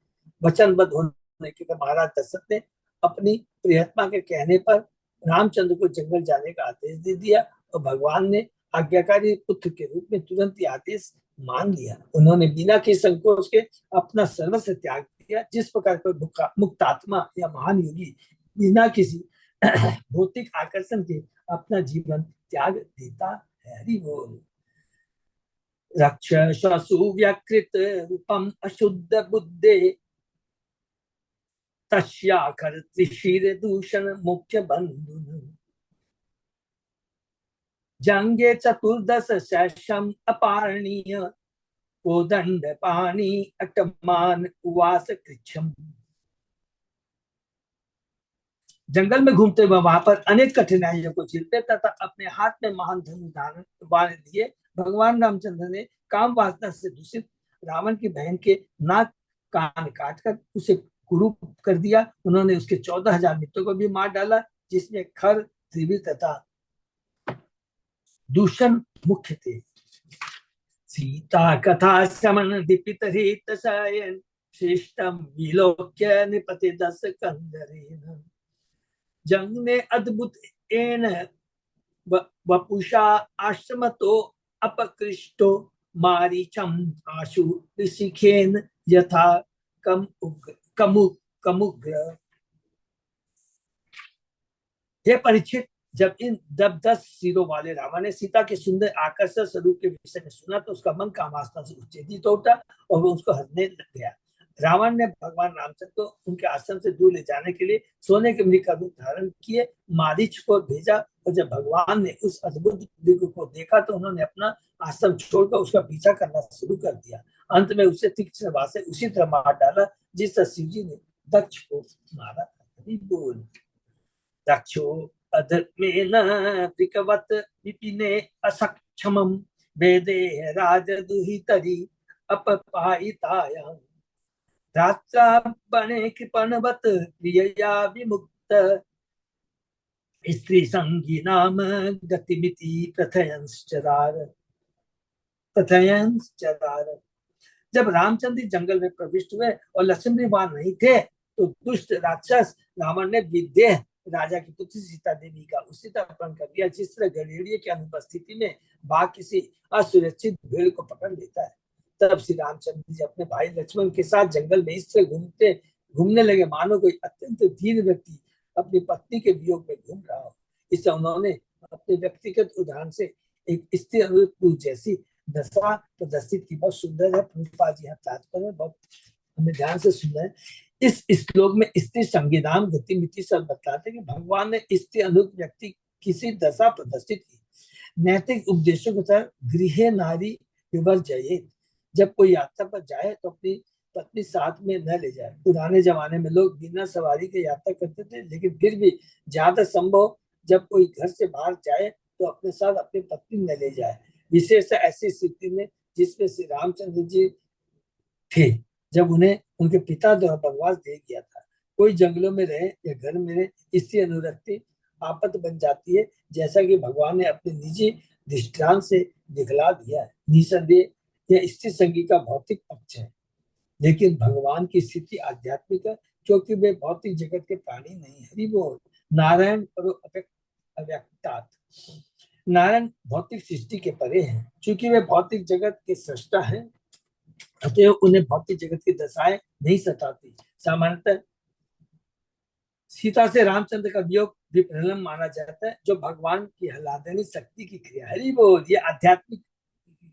वचनबद्ध होने के महाराज दशरथ ने अपनी प्रियतमा के कहने पर रामचंद्र को जंगल जाने का आदेश दे दिया और भगवान ने आज्ञाकारी पुत्र के रूप में तुरंत ही आदेश मान लिया। उन्होंने बिना किसी संकोच के अपना सर्वस्व त्याग दिया। जिस प्रकार कोई मुक्त आत्मा या महान योगी बिना किसी भौतिक आकर्षण के अपना जीवन त्याग देता है। हरि बोल। रक्षसु व्याकृत रूपम अशुद्ध बुद्धे तस्याखर त्रिशीर दूषण मुख्य बंधु जंगे चतुर्दश शैशम अपारणीय कोदंड पाणी अटमान उवास कृच्छम। जंगल में घूमते हुए वहां पर अनेक कठिनाइयों को झेलते तथा अपने हाथ में महान धनुष धारण बाण लिए भगवान रामचंद्र ने काम वासना से दूषित रावण की बहन के नाक कान काटकर उसे कुरूप कर दिया। उन्होंने उसके 14,000 मित्रों को भी मार डाला, जिसमें खर, त्रिविर तथा दूषण मुख्य थे। सीता कथा श्रवण दीपित हित शयन श्रेष्ठम विलोक्य निपति दस कंदरेन। जंग ने अद्भुत एन वपुषा आश्रम तो अपकृष्टो मारीचम आशु ऋषिखेन यथा कमुग्र। हे परीक्षित, जब 10 सिरों वाले रावण ने सीता के सुंदर आकर्षक स्वरूप के विषय में सुना तो उसका मन कामास्था से उत्तेजित उठा और वो उसको हंसने लग गया। रावण ने भगवान रामचंद्र को उनके आश्रम से दूर ले जाने के लिए सोने के मृग का रूप धारण किए मारीच को भेजा, और जब भगवान ने उस अद्भुत मृग को देखा तो उन्होंने अपना आश्रम छोड़कर उसका पीछा करना शुरू कर दिया। अंत में उसे तीक्ष्ण बाण से उसी तरह मार डाला जिस तरह शिव जी ने दक्ष को मारा। बोल। दक्षो अधर्मेण प्रिकवत विपिने असक्षमं वेदे राजदुहितरि अपपायितायां रात्रावणे कृपणवत प्रियया विमुक्त स्त्री संगी नाम गतिमिति प्रथयंश्चरार। जब रामचंद्र जंगल में प्रविष्ट हुए और लक्ष्मण वहां नहीं थे तो दुष्ट राक्षस रावण ने विदेह राजा की पुत्री सीता देवी का उसी तरह अपहरण कर दिया जिस तरह गड़ेड़िए की अनुपस्थिति में बाघ किसी असुरक्षित भेड़ को पकड़ लेता है। तब श्री रामचंद्र जी अपने भाई लक्ष्मण के साथ जंगल में इस तरह घूमने लगे मानो कोई अत्यंत धीर व्यक्ति अपनी पत्नी के वियोग में घूम रहा हो। इससे उन्होंने अपने व्यक्तिगत उदाहरण से एक स्त्री अनुरूप पुरुष जैसी दशा प्रदर्शित की। बहुत सुंदर है। प्रभुपाद जी यहाँ तात्पर्य बहुत हमें ध्यान से सुनना है। इस श्लोक में स्त्री संज्ञानाम गतिमिति सब बताते कि भगवान ने स्त्री अनुरूप व्यक्ति किसी दशा प्रदर्शित की। नैतिक उपदेशों के साथ गृह नारी विवर्जयेत, जब कोई यात्रा पर जाए तो अपनी पत्नी साथ में न ले जाए। पुराने जमाने में लोग बिना सवारी के यात्रा करते थे, लेकिन फिर भी ज्यादा संभव जब कोई घर से बाहर जाए तो अपने साथ अपनी पत्नी न ले जाए। विशेष ऐसी स्थिति में जिसमें श्री रामचंद्र जी थे जब उन्हें उनके पिता द्वारा वनवास दे दिया था। कोई जंगलों में रहे या घर में रहे, इसकी अनुरक्ति आपत बन जाती है, जैसा कि भगवान ने अपने निजी दृष्टांत से दिखला दिया है। निसंदेह यह स्त्री संगी का भौतिक पक्ष है, लेकिन भगवान की स्थिति आध्यात्मिक है क्योंकि वे भौतिक जगत के प्राणी नहीं। हरि बोल। नारायण परो अव्यक्तात्, नारायण भौतिक सृष्टि के परे हैं। चूंकि वे भौतिक जगत के सृष्टा हैं अतएव उन्हें भौतिक जगत की दशाएं नहीं सताती। सामान्यतः सीता से रामचंद्र का वियोग विप्रलंब माना जाता है, जो भगवान की आह्लादनी शक्ति की क्रिया। हरि बोल। ये आध्यात्मिक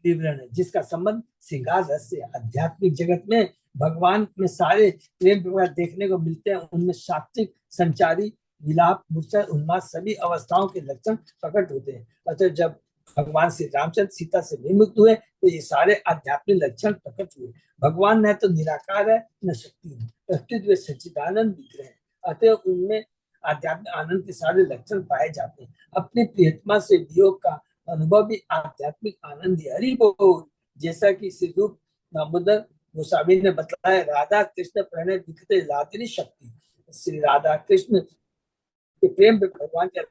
विवरण है जिसका संबंध श्रृंगार रस से। आध्यात्मिक जगत में भगवान में सारे प्रेम विवाह देखने को मिलते हैं। उनमें सात्विक, संचारी, विलाप, मूर्छा, उन्माद सभी अवस्थाओं के लक्षण प्रकट होते हैं। अतः जब भगवान श्री रामचंद्र सीता से विमुक्त हुए तो ये सारे आध्यात्मिक लक्षण प्रकट हुए। भगवान न तो निराकार है न शक्ति, प्रस्तुत वे सच्चिदानंद विग्रह है। अतः उनमें आध्यात्मिक आनंद के सारे लक्षण पाए जाते हैं। अपनी प्रियतमा से वियोग का अनुभव भी आध्यात्मिक आनंद है। हरि बोल। जैसा कि श्री रूप दामोदर गोस्वामी ने बताया, राधा कृष्ण प्रणय दिखते लादिनी शक्ति। श्री राधा कृष्ण के प्रेम भगवान के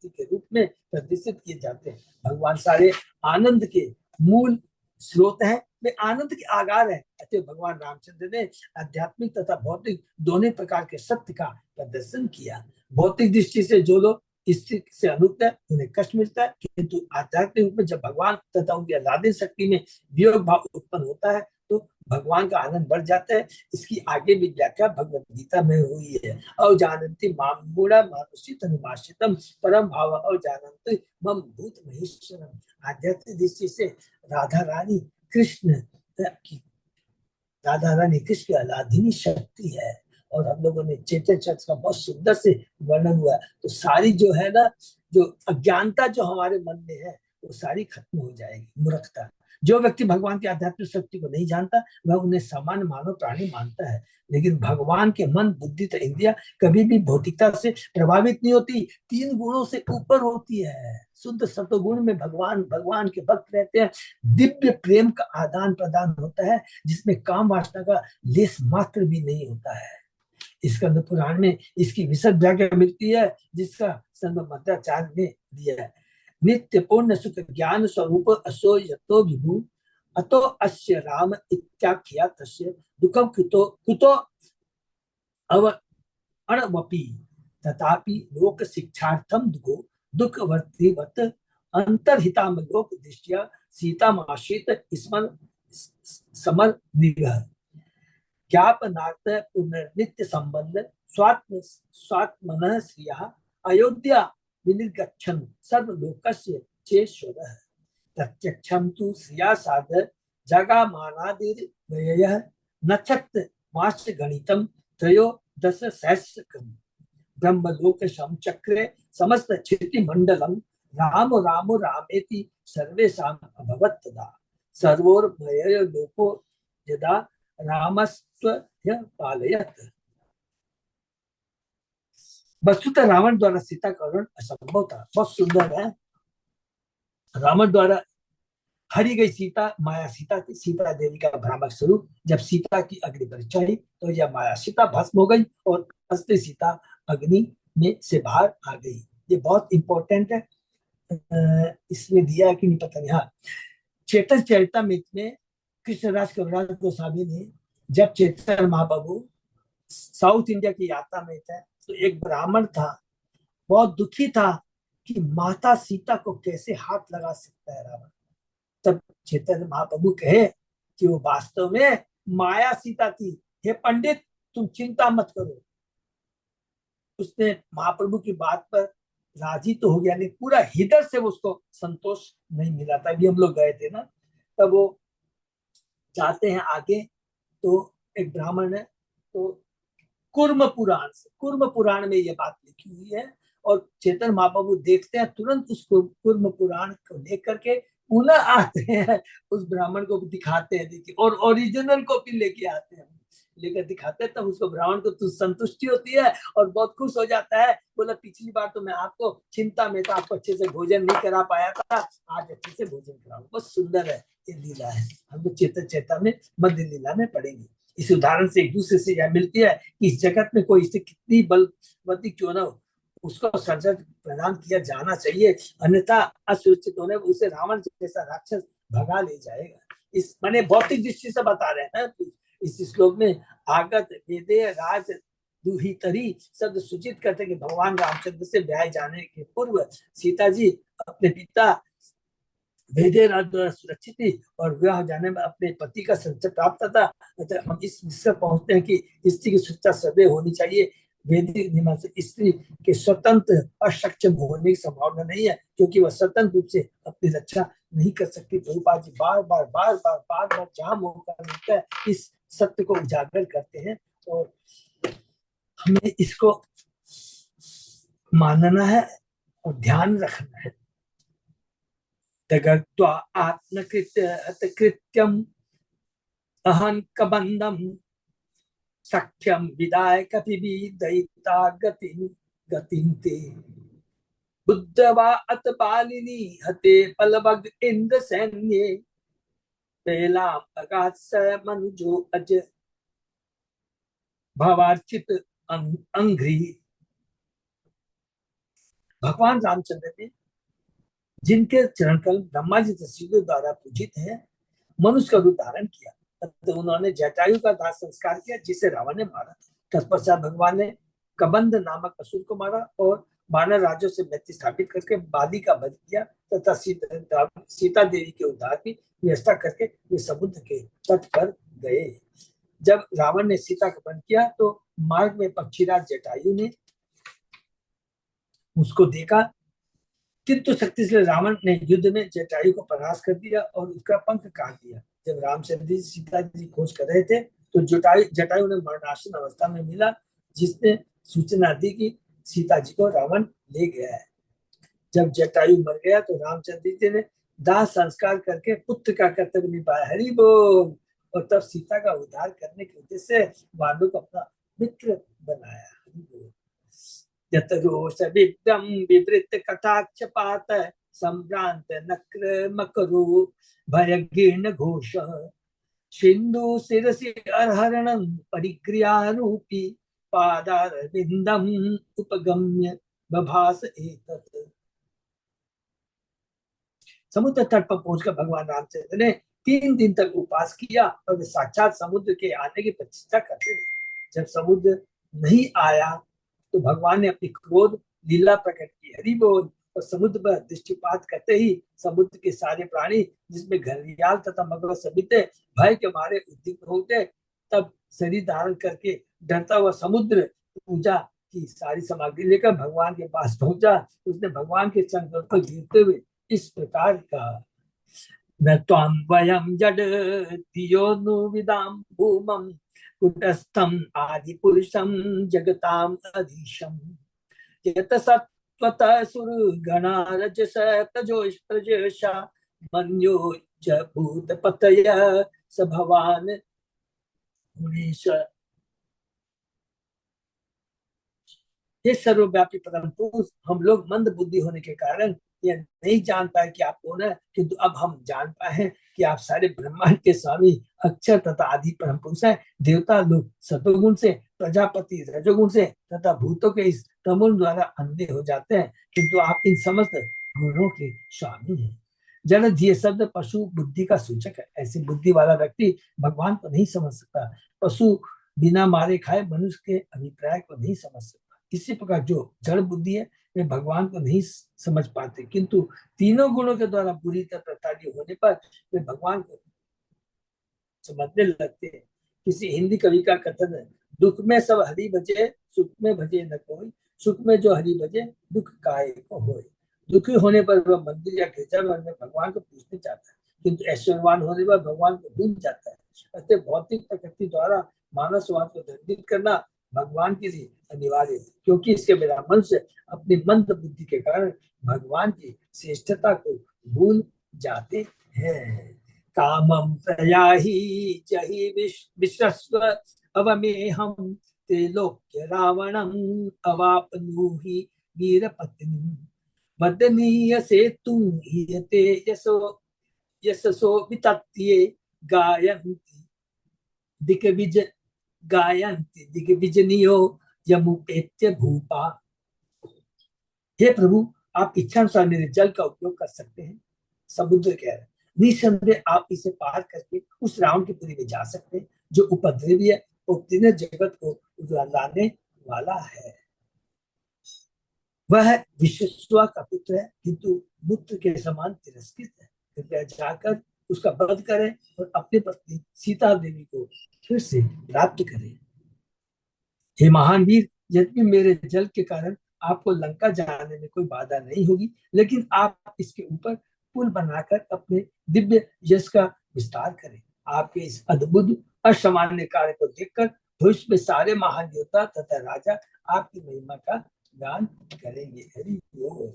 के रूप में प्रदर्शित किए जाते हैं। भगवान सारे आनंद के मूल स्रोत हैं, वे आनंद के आगार हैं। अतः भगवान रामचंद्र ने आध्यात्मिक तथा भौतिक दोनों प्रकार के सत्य का प्रदर्शन किया। भौतिक दृष्टि से जो लोग स्त्री से अनुक्त है उन्हें कष्ट मिलता है, किंतु आध्यात्मिक रूप में जब भगवान तथा उनकी आह्लादनी शक्ति में वियोग भाव उत्पन्न होता है तो भगवान का आनंद बढ़ जाता है। इसकी आगे भी व्याख्या भगवत गीता में हुई है। और जानन्ति माम मूढ़ा मानुषी तनुमाश्रितम परम भाव और जानन्ति मम भूत महेश्वरम। आध्यात्मिक दृष्टि से राधा रानी कृष्ण की राधा रानी कृष्ण की आराधनीय शक्ति है। और हम लोगों ने चेतन चक्र का बहुत सुंदर से वर्णन हुआ है। तो सारी जो है ना, जो अज्ञानता जो हमारे मन में है वो सारी खत्म हो जाएगी, मूर्खता। जो व्यक्ति भगवान की आध्यात्मिक शक्ति को नहीं जानता वह उन्हें सामान्य मानव प्राणी मानता है। लेकिन भगवान के मन बुद्धि तो इंद्रिया कभी भी भौतिकता से प्रभावित नहीं होती, 3 गुणों से ऊपर होती है। शुद्ध सत्वगुण में भगवान भगवान के भक्त रहते हैं। दिव्य प्रेम का आदान प्रदान होता है जिसमें काम वासना का लेस मात्र भी नहीं होता है। स्कंद पुराण में इसकी विशद व्याख्या मिलती है जिसका संत मध्वाचार्य ने दिया है। नित्य पूर्ण सुख ज्ञान स्वरूप असो यतो विभु अतो अस्य राम इत्याख्या तस्य दुखम कुतो कुतो अव अणवपि तथापि लोक शिक्षार्थम दुख वर्तिवत अंतर्हिताम लोक दृष्टिया सीतामाश्रित स्मर समर निगह ज्ञापनार्थ पुनर्नित्य संबंध स्वात्मनः श्रियः अयोध्या विनिर्गच्छन् सर्वलोकस्य चेश्वरः प्रत्यक्षं तु श्रिया साध जगामानादिर्व्ययः नक्षत्र मास गणितं त्रयोदश सहस्रकम् ब्रह्मलोक समचक्रे समस्त क्षिति मंडलम राम राम रामेति सर्वेषां अभवत् तदा सर्वोर्मय लोको यदा रामस्त्वय पालयत्। वस्तुतः रावण द्वारा सीता का हरण असंभव था। बहुत सुंदर है। रावण द्वारा हरी गई सीता माया सीता थी, सीता देवी का भ्रामक स्वरूप। जब सीता की अग्नि परीक्षा हुई तो यह माया सीता भस्म हो गई और असली सीता अग्नि में से बाहर आ गई। ये बहुत इंपॉर्टेंट है, इसमें दिया कि नहीं पता नहीं। हाँ, चेतन चरितमृत में कृष्णराज कविराज गोस्वामी ने जब चैतन्य महाप्रभु साउथ इंडिया की यात्रा में थे तो एक ब्राह्मण था, बहुत दुखी था कि माता सीता को कैसे हाथ लगा सकता है रावण। तब चैतन्य महाप्रभु कहे कि वो वास्तव में माया सीता थी। हे पंडित, तुम चिंता मत करो। उसने महाप्रभु की बात पर राजी तो हो गया, लेकिन पूरा हृदय से उसको संतोष नहीं मिला था। अभी हम लोग गए थे ना, तब वो जाते हैं आगे तो एक ब्राह्मण है, तो कुर्म पुराण में ये बात लिखी हुई है। और चेतन महाप्रभु देखते हैं, तुरंत उस कुर्म पुराण को लेकर के पुनः आते हैं, उस ब्राह्मण को दिखाते हैं, देखिए, और ओरिजिनल कॉपी लेके आते हैं, लेकर दिखाते हैं। तब उसको ब्राह्मण को तो संतुष्टि होती है और बहुत खुश हो जाता है। बोला, पिछली बार तो मैं आपको चिंता में था, आपको अच्छे से भोजन नहीं करा पाया था, आज अच्छे से भोजन कराऊंगा। बहुत सुंदर है ये लीला है। हम लोग चेतन चेता में मध्य लीला में पढ़ेंगे। इस उदाहरण से एक दूसरे से यह मिलती है कि इस जगत में कोई इसे कितनी बलवती क्यों ना हो, उसको सर्जन प्रदान किया जाना चाहिए, अन्यथा असुरक्षित होने उसे रावण जैसा राक्षस भगा ले जाएगा। इस माने भौतिक दृष्टि से बता रहे हैं ना। इस श्लोक में आगत वेदे राज दुहितरी शब्द सूचित करते कि भगवान रामचंद्र से ब्याह जाने के पूर्व सीता जी अपने पिता वेदे राज द्वारा सुरक्षित थी और विवाह जाने में अपने पति का संचय प्राप्त था। अतः हम इस निष्कर्ष पहुंचते हैं कि स्त्री की सुरक्षा सदैव होनी चाहिए। वैदिक नियम से स्त्री के स्वतंत्र और सक्षम होने की संभावना नहीं है, क्योंकि वह स्वतंत्र रूप से अपनी रक्षा नहीं कर सकती। प्रभुपाद जी बार बार जहां मौका मिलता है इस सत्य को उजागर करते हैं और हमें इसको मानना है और ध्यान रखना है। तगत्वा आत्मकृत्यम अहं कबंधम सख्यम विदाय कपिबी दयिता गतिन्ते बुद्धवा अत पालिनी हते पलवग इंद्र सैन्ये पहलाम अगाध स मनुजो अज भवार्चित अंघ्रि। भगवान रामचंद्र ने जिनके चरण कल ब्रह्मा जी तस्वीरों द्वारा पूजित है, मनुष्य का रूप धारण किया। तो उन्होंने जटायु का दाह संस्कार किया जिसे रावण ने मारा। तत्पश्चात भगवान ने कबंध नामक असुर को मारा और वानर राज्यों से मैत्री स्थापित करके बाली का वध किया तथा सीता देवी के उद्धार की व्यवस्था करके वे समुद्र के तट पर गए। जब रावण ने सीता का वध किया तो मार्ग में पक्षीराज जटायु ने उसको देखा, किंतु शक्ति से रावण ने युद्ध में जटायु को परास्त कर दिया और उसका पंख काट दिया। जब रामचंद्र जी सीता जी खोज कर रहे थे तो जटायु ने मरणासन अवस्था में मिला, जिसने सूचना दी कि सीता जी को रावण ले गया है। जब जटायु मर गया तो रामचंद्र जी ने दाह संस्कार करके पुत्र का कर्तव्य निभाया। हरि बोल। और तब सीता का उद्धार करने के उद्देश्य से वानरों को अपना मित्र बनाया। हरि बोल। यत रोष विद्यम विवृत कटाक्ष पात संभ्रांत नक्र मकरु भयगीर्ण घोष सिंधु शिरसि अर्हरणं परिक्रियारूपी पादारविंदम उपगम्य बभास एतत्। समुद्र तट पर पहुंचकर भगवान रामचंद्र ने 3 दिन तक उपवास किया और वे साक्षात समुद्र के आने की प्रतीक्षा करते रहे। जब समुद्र नहीं आया तो भगवान ने अपनी क्रोध लीला प्रकट की। हरि बोल। और समुद्र पर दृष्टिपात करते ही समुद्र के सारे प्राणी, जिसमें घड़ियाल तथा मगर सभी थे, भय के मारे उद्विग्न हो गए। तब शरीर धारण करके डरता हुआ समुद्र पूजा की सारी सामग्री लेकर भगवान के पास पहुंचा। उसने भगवान के संकल्प पर गिरते हुए इस प्रकार कहा, न त्वां वयं जडतियोनुविदां भूमं कुटस्थं आदिपुरुषं जगतां अधीशं यत सत्त्वतः सुरगणा रजस प्रजोषा मन्यो च भूतपतयः स भवान् मुनीश। ये सर्वव्यापी परम पुरुष, हम लोग मंद बुद्धि होने के कारण यह नहीं जान पाए कि आप कौन है, किंतु अब हम जान पाए हैं कि आप सारे ब्रह्मांड के स्वामी अक्षर तथा आदि परम पुरुष है। देवता लोग सतोगुण से, प्रजापति रजोगुण से तथा भूतों के इस तमोगुण द्वारा अंधे हो जाते हैं, किंतु आप इन समस्त गुणों के स्वामी हैं। जड़ ये शब्द पशु बुद्धि का सूचक है। ऐसी बुद्धि वाला व्यक्ति भगवान को नहीं समझ सकता। पशु बिना मारे खाए मनुष्य के अभिप्राय को नहीं समझ सकता। इसी प्रकार जो जड़ बुद्धि है वे भगवान को नहीं समझ पाते, किंतु तीनों गुणों के द्वारा बुरी तरह प्रताड़ित होने पर वे भगवान को समझने लगते हैं। किसी हिंदी कवि का कथन है, दुख में सब हरि भजे, सुख में भजे न कोई, सुख में जो हरि भजे, दुख काहे को होए। दुखी होने पर वह मंदिर या गिरजाघर में भगवान को पूजने जाता है, किंतु ऐश्वर्यवान होने पर भगवान को भूल जाता है। अतः भौतिक प्रकृति द्वारा मानव समाज को दंडित करना भगवान के लिए अनिवार्य है, क्योंकि इसके बिना मनुष्य अपनी मंद बुद्धि के कारण भगवान की श्रेष्ठता को भूल जाते हैं। कामं प्रयाहि जहि विश्वस्व अवमेहं त्रिलोक्य रावणं अवाप्नुहि वीरपत्नीं वदनीय सेतु हीयते यशसो वितत्ये गायन्ति दिग्विजनियो यमुपेत्य भूपा। हे प्रभु, आप इच्छानुसार मेरे जल का उपयोग कर सकते हैं। समुद्र कह रहे हैं, निसंदेह आप इसे पार करके उस रावण की पुरी में जा सकते हैं जो उपद्रवी है और तीनों जगत को उजाड़ने वाला है। वह विश्वस्वा का पुत्र है, किंतु पुत्र के समान तिरस्कृत है। कृपया जाकर उसका वध करें और अपनी पत्नी सीता देवी को फिर से प्राप्त करें। हे महान वीर, यद्यपि मेरे जल के कारण आपको लंका जाने में कोई बाधा नहीं होगी, लेकिन आप इसके ऊपर पुल बनाकर अपने दिव्य यश का विस्तार करें। आपके इस अद्भुत असामान्य कार्य को देखकर भविष्य में सारे महान योद्धा तथा राजा आपकी महिमा का गान करेंगे। हरि बोल।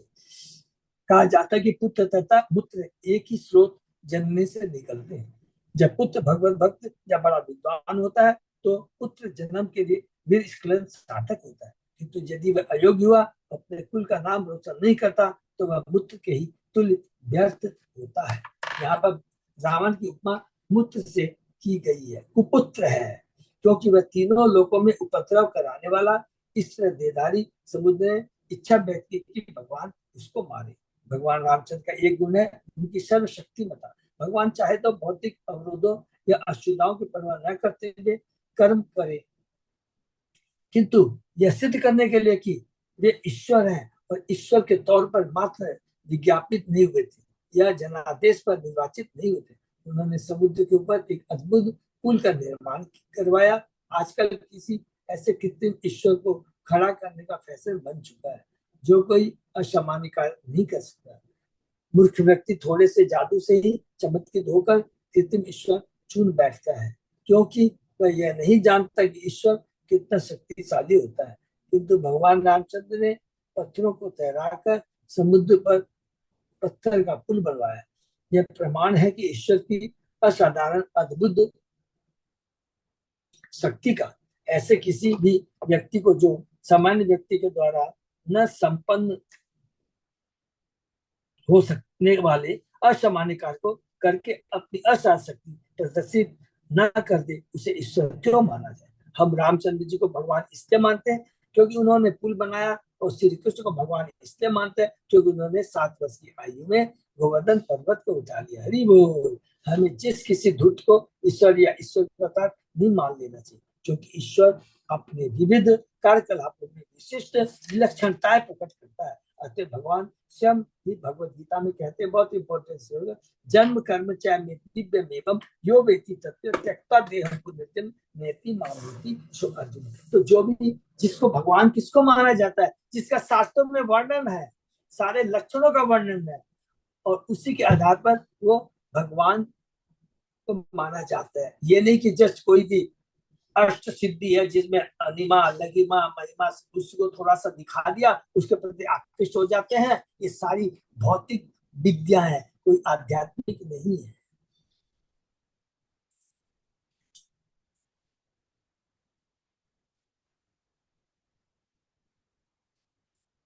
कहा जाता है कि पुत्र तथा मूत्र एक ही स्रोत जन्म से निकलते हैं। जब पुत्र भगवत भक्त या बड़ा विद्वान होता है तो पुत्र जन्म के लिए वीर स्खलन सार्थक होता है, किंतु यदि वह अयोग्य हुआ, अपने कुल का नाम रोशन नहीं करता, तो वह मूत्र के ही तुल्य व्यर्थ होता है। यहाँ पर रावण की उपमा मूत्र से की गई है। कुपुत्र है क्योंकि वह तीनों लोकों में उपद्रव कराने वाला ईश्वर देदारी समुद्र ने इच्छा व्यक्त की कि भगवान उसको मारे। भगवान रामचंद्र का एक गुण है उनकी सर्वशक्तिमता। भगवान चाहे तो भौतिक अवरोधों या असुविधाओं की परवाह न करते हुए कर्म करे, किंतु यह सिद्ध करने के लिए कि वे ईश्वर हैं और ईश्वर के तौर पर मात्र विज्ञापित नहीं हुए थे या जनादेश पर निर्वाचित नहीं हुए थे। उन्होंने समुद्र के ऊपर एक अद्भुत पुल का निर्माण करवाया। आजकल किसी ऐसे कृत्रिम ईश्वर को खड़ा करने का फैशन बन चुका है जो कोई असामान्य कार्य नहीं कर सकता। मूर्ख व्यक्ति थोड़े से जादू से ही चमत्कृत होकर कृत्रिम ईश्वर चुन बैठता है, क्योंकि वह यह नहीं जानता कि ईश्वर कितना शक्तिशाली होता है। किंतु भगवान रामचंद्र ने पत्थरों को तैराकर समुद्र पर पत्थर का पुल बनवाया। यह प्रमाण है कि ईश्वर की असाधारण अद्भुत शक्ति का ऐसे किसी भी व्यक्ति को जो सामान्य व्यक्ति के द्वारा न संपन्न हो सकने वाले असामान्य कार्य को करके अपनी असाधारण शक्ति प्रदर्शित न कर दे, उसे ईश्वर क्यों माना जाए। हम रामचंद्र जी को भगवान इसलिए मानते हैं क्योंकि उन्होंने पुल बनाया, और श्री कृष्ण को भगवान इसलिए मानते हैं क्योंकि उन्होंने 7 वर्ष की आयु में गोवर्धन पर्वत को उठा लिया। हरि बोल। हमें जिस किसी धूर्त को ईश्वर या ईश्वर प्रकार नहीं मान लेना चाहिए, क्योंकि ईश्वर अपने विविध कार्यकलापों में विशिष्ट विलक्षणताएं प्रकट करता है। अतः भगवान स्वयं ही भगवत गीता में कहते हैं, बहुत इंपॉर्टेंट से होगा, जन्म कर्म चाहे में दिव्य मेवम यो वेति तत्व त्यक्ता देह पुनर्जन्म नेति मामेति सो अर्जुन। तो जो भी जिसको भगवान किसको माना जाता है, जिसका शास्त्रों में वर्णन है, सारे लक्षणों का वर्णन है, और उसी के आधार पर वो भगवान को माना जाता है। ये नहीं कि जस्ट कोई भी अष्ट सिद्धि है जिसमें अनिमा लगिमा महिमा उसको थोड़ा सा दिखा दिया, उसके प्रति आकृष्ट हो जाते हैं। ये सारी भौतिक विद्या है, कोई आध्यात्मिक नहीं है।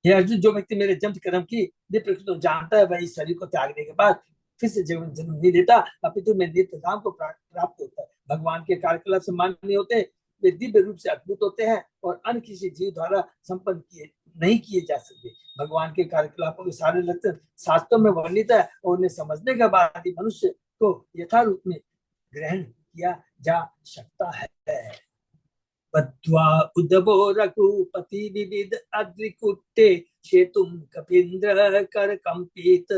ये अर्जुन, जो व्यक्ति मेरे जन्म कर्म की प्रकृति जानता है, वही शरीर को त्यागने के बाद फिर से जीवन जन्म नहीं देता, अपितु में नित्य धाम को प्राप्त होता है। भगवान के कार्यकलाप से मान्य नहीं होते, वे दिव्य रूप से अद्भुत होते हैं और अन्य किसी जीव द्वारा संपन्न किए नहीं किए जा सकते। भगवान के कार्यकलापों के सारे लक्षण शास्त्रों में वर्णित है, और उन्हें समझने के बाद ही मनुष्य को यथारूप में ग्रहण किया जा सकता है। बद्ध्वा उदभो रघुपति विविध अद्रिकुट्टे शेतुम कपीन्द्र कर कंपित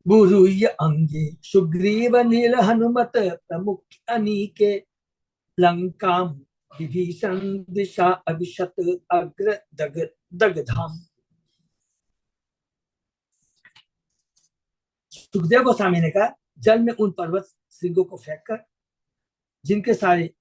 गुरुय अंगे सुग्रीव नील हनुमत प्रमुख अनीके लंकाम विभीषण दिशा अभिशत अग्र दगधाम। सुखदेव गोस्वामी ने कहा, जल में उन पर्वत सिंहों को फेंक कर जिनके सारे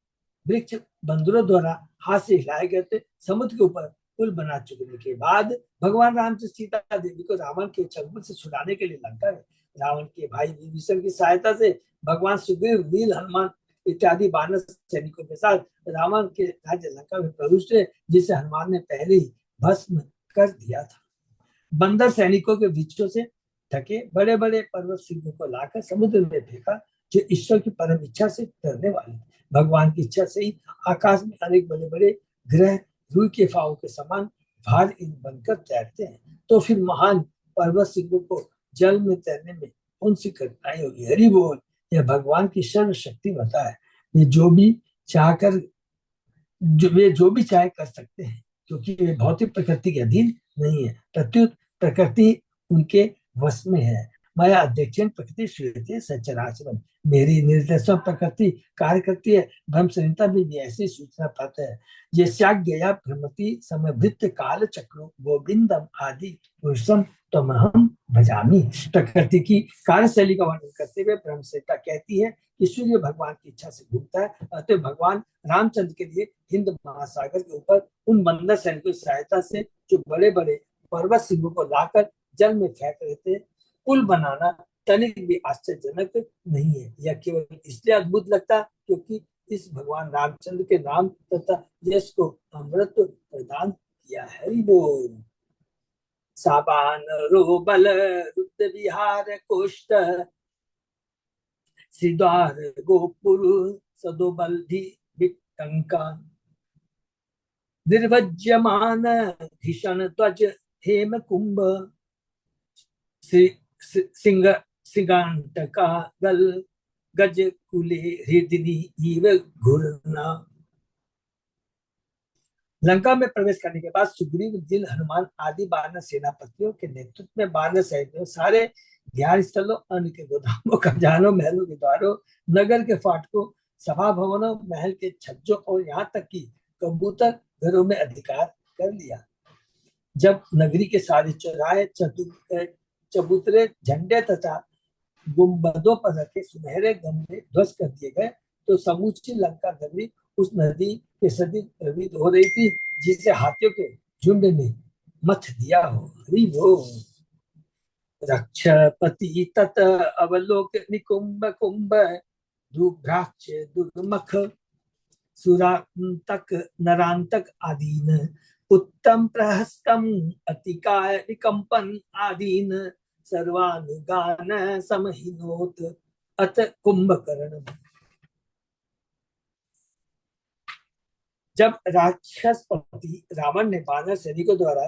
वृक्ष बंदरों द्वारा हाथ से हिलाए गए थे, समुद्र के ऊपर पुल बना चुकने के बाद भगवान राम से सीता देवी को रावण के चंगुल से छुड़ाने के लिए लंका में रावण के भाई विभीषण की सहायता से भगवान सुग्रीव नील हनुमान इत्यादि बानर सैनिकों के साथ रावण के राज्य लंका में प्रवेश हुए, जिसे हनुमान ने पहले ही भस्म कर दिया था। बंदर सैनिकों के बीचों से ढके बड़े बड़े पर्वत सिंहों को लाकर समुद्र में फेंका, जो ईश्वर की परम इच्छा से डरने वाले। भगवान की इच्छा से ही आकाश में अनेक बड़े बड़े ग्रह रुई के फावों के समान भार इन बनकर तैरते हैं। तो फिर महान पर्वत सिंहों को जल में तैरने में कौन सी कठिनाई होगी। हरि बोल। यह भगवान की सर्व शक्ति बता है। ये जो भी चाहकर वे जो भी चाहे कर सकते हैं, क्योंकि वे भौतिक प्रकृति के अधीन नहीं है, प्रत्युत प्रकृति उनके वश में है। माया अध्यक्षण प्रकृति श्रूयते सचराचरम। मेरी निर्देशों प्रकृति कार्य करती है। ब्रह्म संहिता में भी ऐसी सूचना प्राप्त है। ये गया भ्रमति समवृत्त काल चक्रो गोविंदम आदि पुरुषम तमहम भजामी। प्रकृति की कार्यशैली का वर्णन करते हुए ब्रह्म संहिता कहती है कि सूर्य भगवान की इच्छा से घूमता है। अतः भगवान रामचंद्र के लिए हिंद महासागर के ऊपर उन बंदर सैनिकों की सहायता से जो बड़े बड़े पर्वत सिंहों को लाकर जल में फेंक रहे थे, पुल बनाना तनिक भी आश्चर्यजनक नहीं है। यह केवल इसलिए अद्भुत लगता क्योंकि इस भगवान रामचंद्र के नाम तथा यश को अमृत प्रदान किया। हरि बोल। साबान रो बल रुद्र विहार कोष्ठ श्रीद्वार गोपुर सदो बल विटंका निर्वज्यमान भीषण ध्वज हेम कुंभ सिंह सिंगांटका गल गज कुले हृदनी इव घुरना। लंका में प्रवेश करने के बाद सुग्रीव, दिल, हनुमान आदि वानर सेनापतियों के नेतृत्व में वानर सैनिकों सारे ध्यान स्थलों, अन्न के गोदामों, खजानों, महलों के द्वारों, नगर के फाटकों, सभा भवनों, महल के छज्जों और यहाँ तक कि कबूतर घरों में अधिकार कर लिया। जब नगरी के सारे चौराहे, चबूतरे, झंडे तथा गुंबदों पर रखे सुनहरे गमले ध्वस्त कर दिए गए तो समूची लंका नगरी उस नदी के सदी प्रवृत्त हो रही थी जिसे हाथियों के झुंड ने मथ दिया हो। हरि बोल। रक्षपति तत अवलोक निकुंभ कुंभ दुभ्राक्ष दुर्मुख सुरांतक नरांतक आदीन उत्तम प्रहस्तम अतिकाय विकंपन आदीन सर्वानुगान समहिनोत अत कुंभकर्ण। जब राक्षसपति रावण ने वानर सैनिकों द्वारा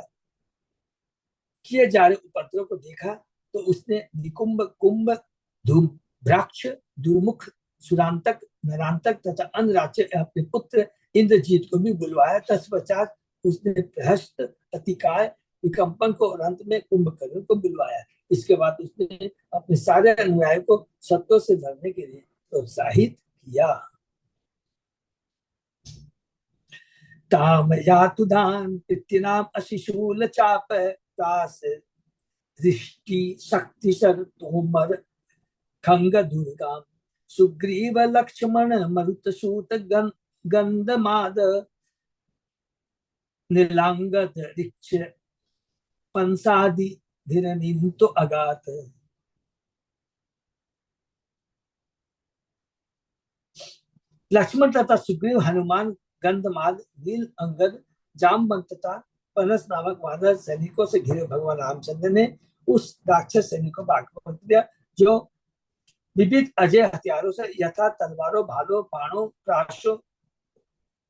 किए जा रहे उपद्रव को देखा तो उसने निकुंभ, कुंभ, धूम्राक्ष, दुर्मुख, सुरांतक, नरांतक तथा अन्य राक्षस अपने पुत्र इंद्रजीत को भी बुलवाया। तत्पश्चात उसने प्रहस्त, अतिकाय, विकंपन को और अंत में कुंभकर्ण को बुलवाया। इसके बाद उसने अपने सारे अनुयायियों को शत्रुओं से लड़ने के लिए प्रोत्साहित किया। ताम यातुदान पितृनाम अशिशूल चाप तास दृष्टि शक्ति शर तोमर खंग दुर्गा सुग्रीव लक्ष्मण मरुत सूत गंधमाद नीलांगद ऋक्ष पंसादि धीरनिंतो अगात। लक्ष्मण तथा सुग्रीव, हनुमान, गंधमाद, नील अंगद, जामवंत तथा पनस नामक वानर सैनिकों से घिरे भगवान रामचंद्र ने उस राक्षस सैनिकों को आक्रमण किया जो विविध अजय हथियारों से यथा तलवारों, भालों, बाणों, प्राशों,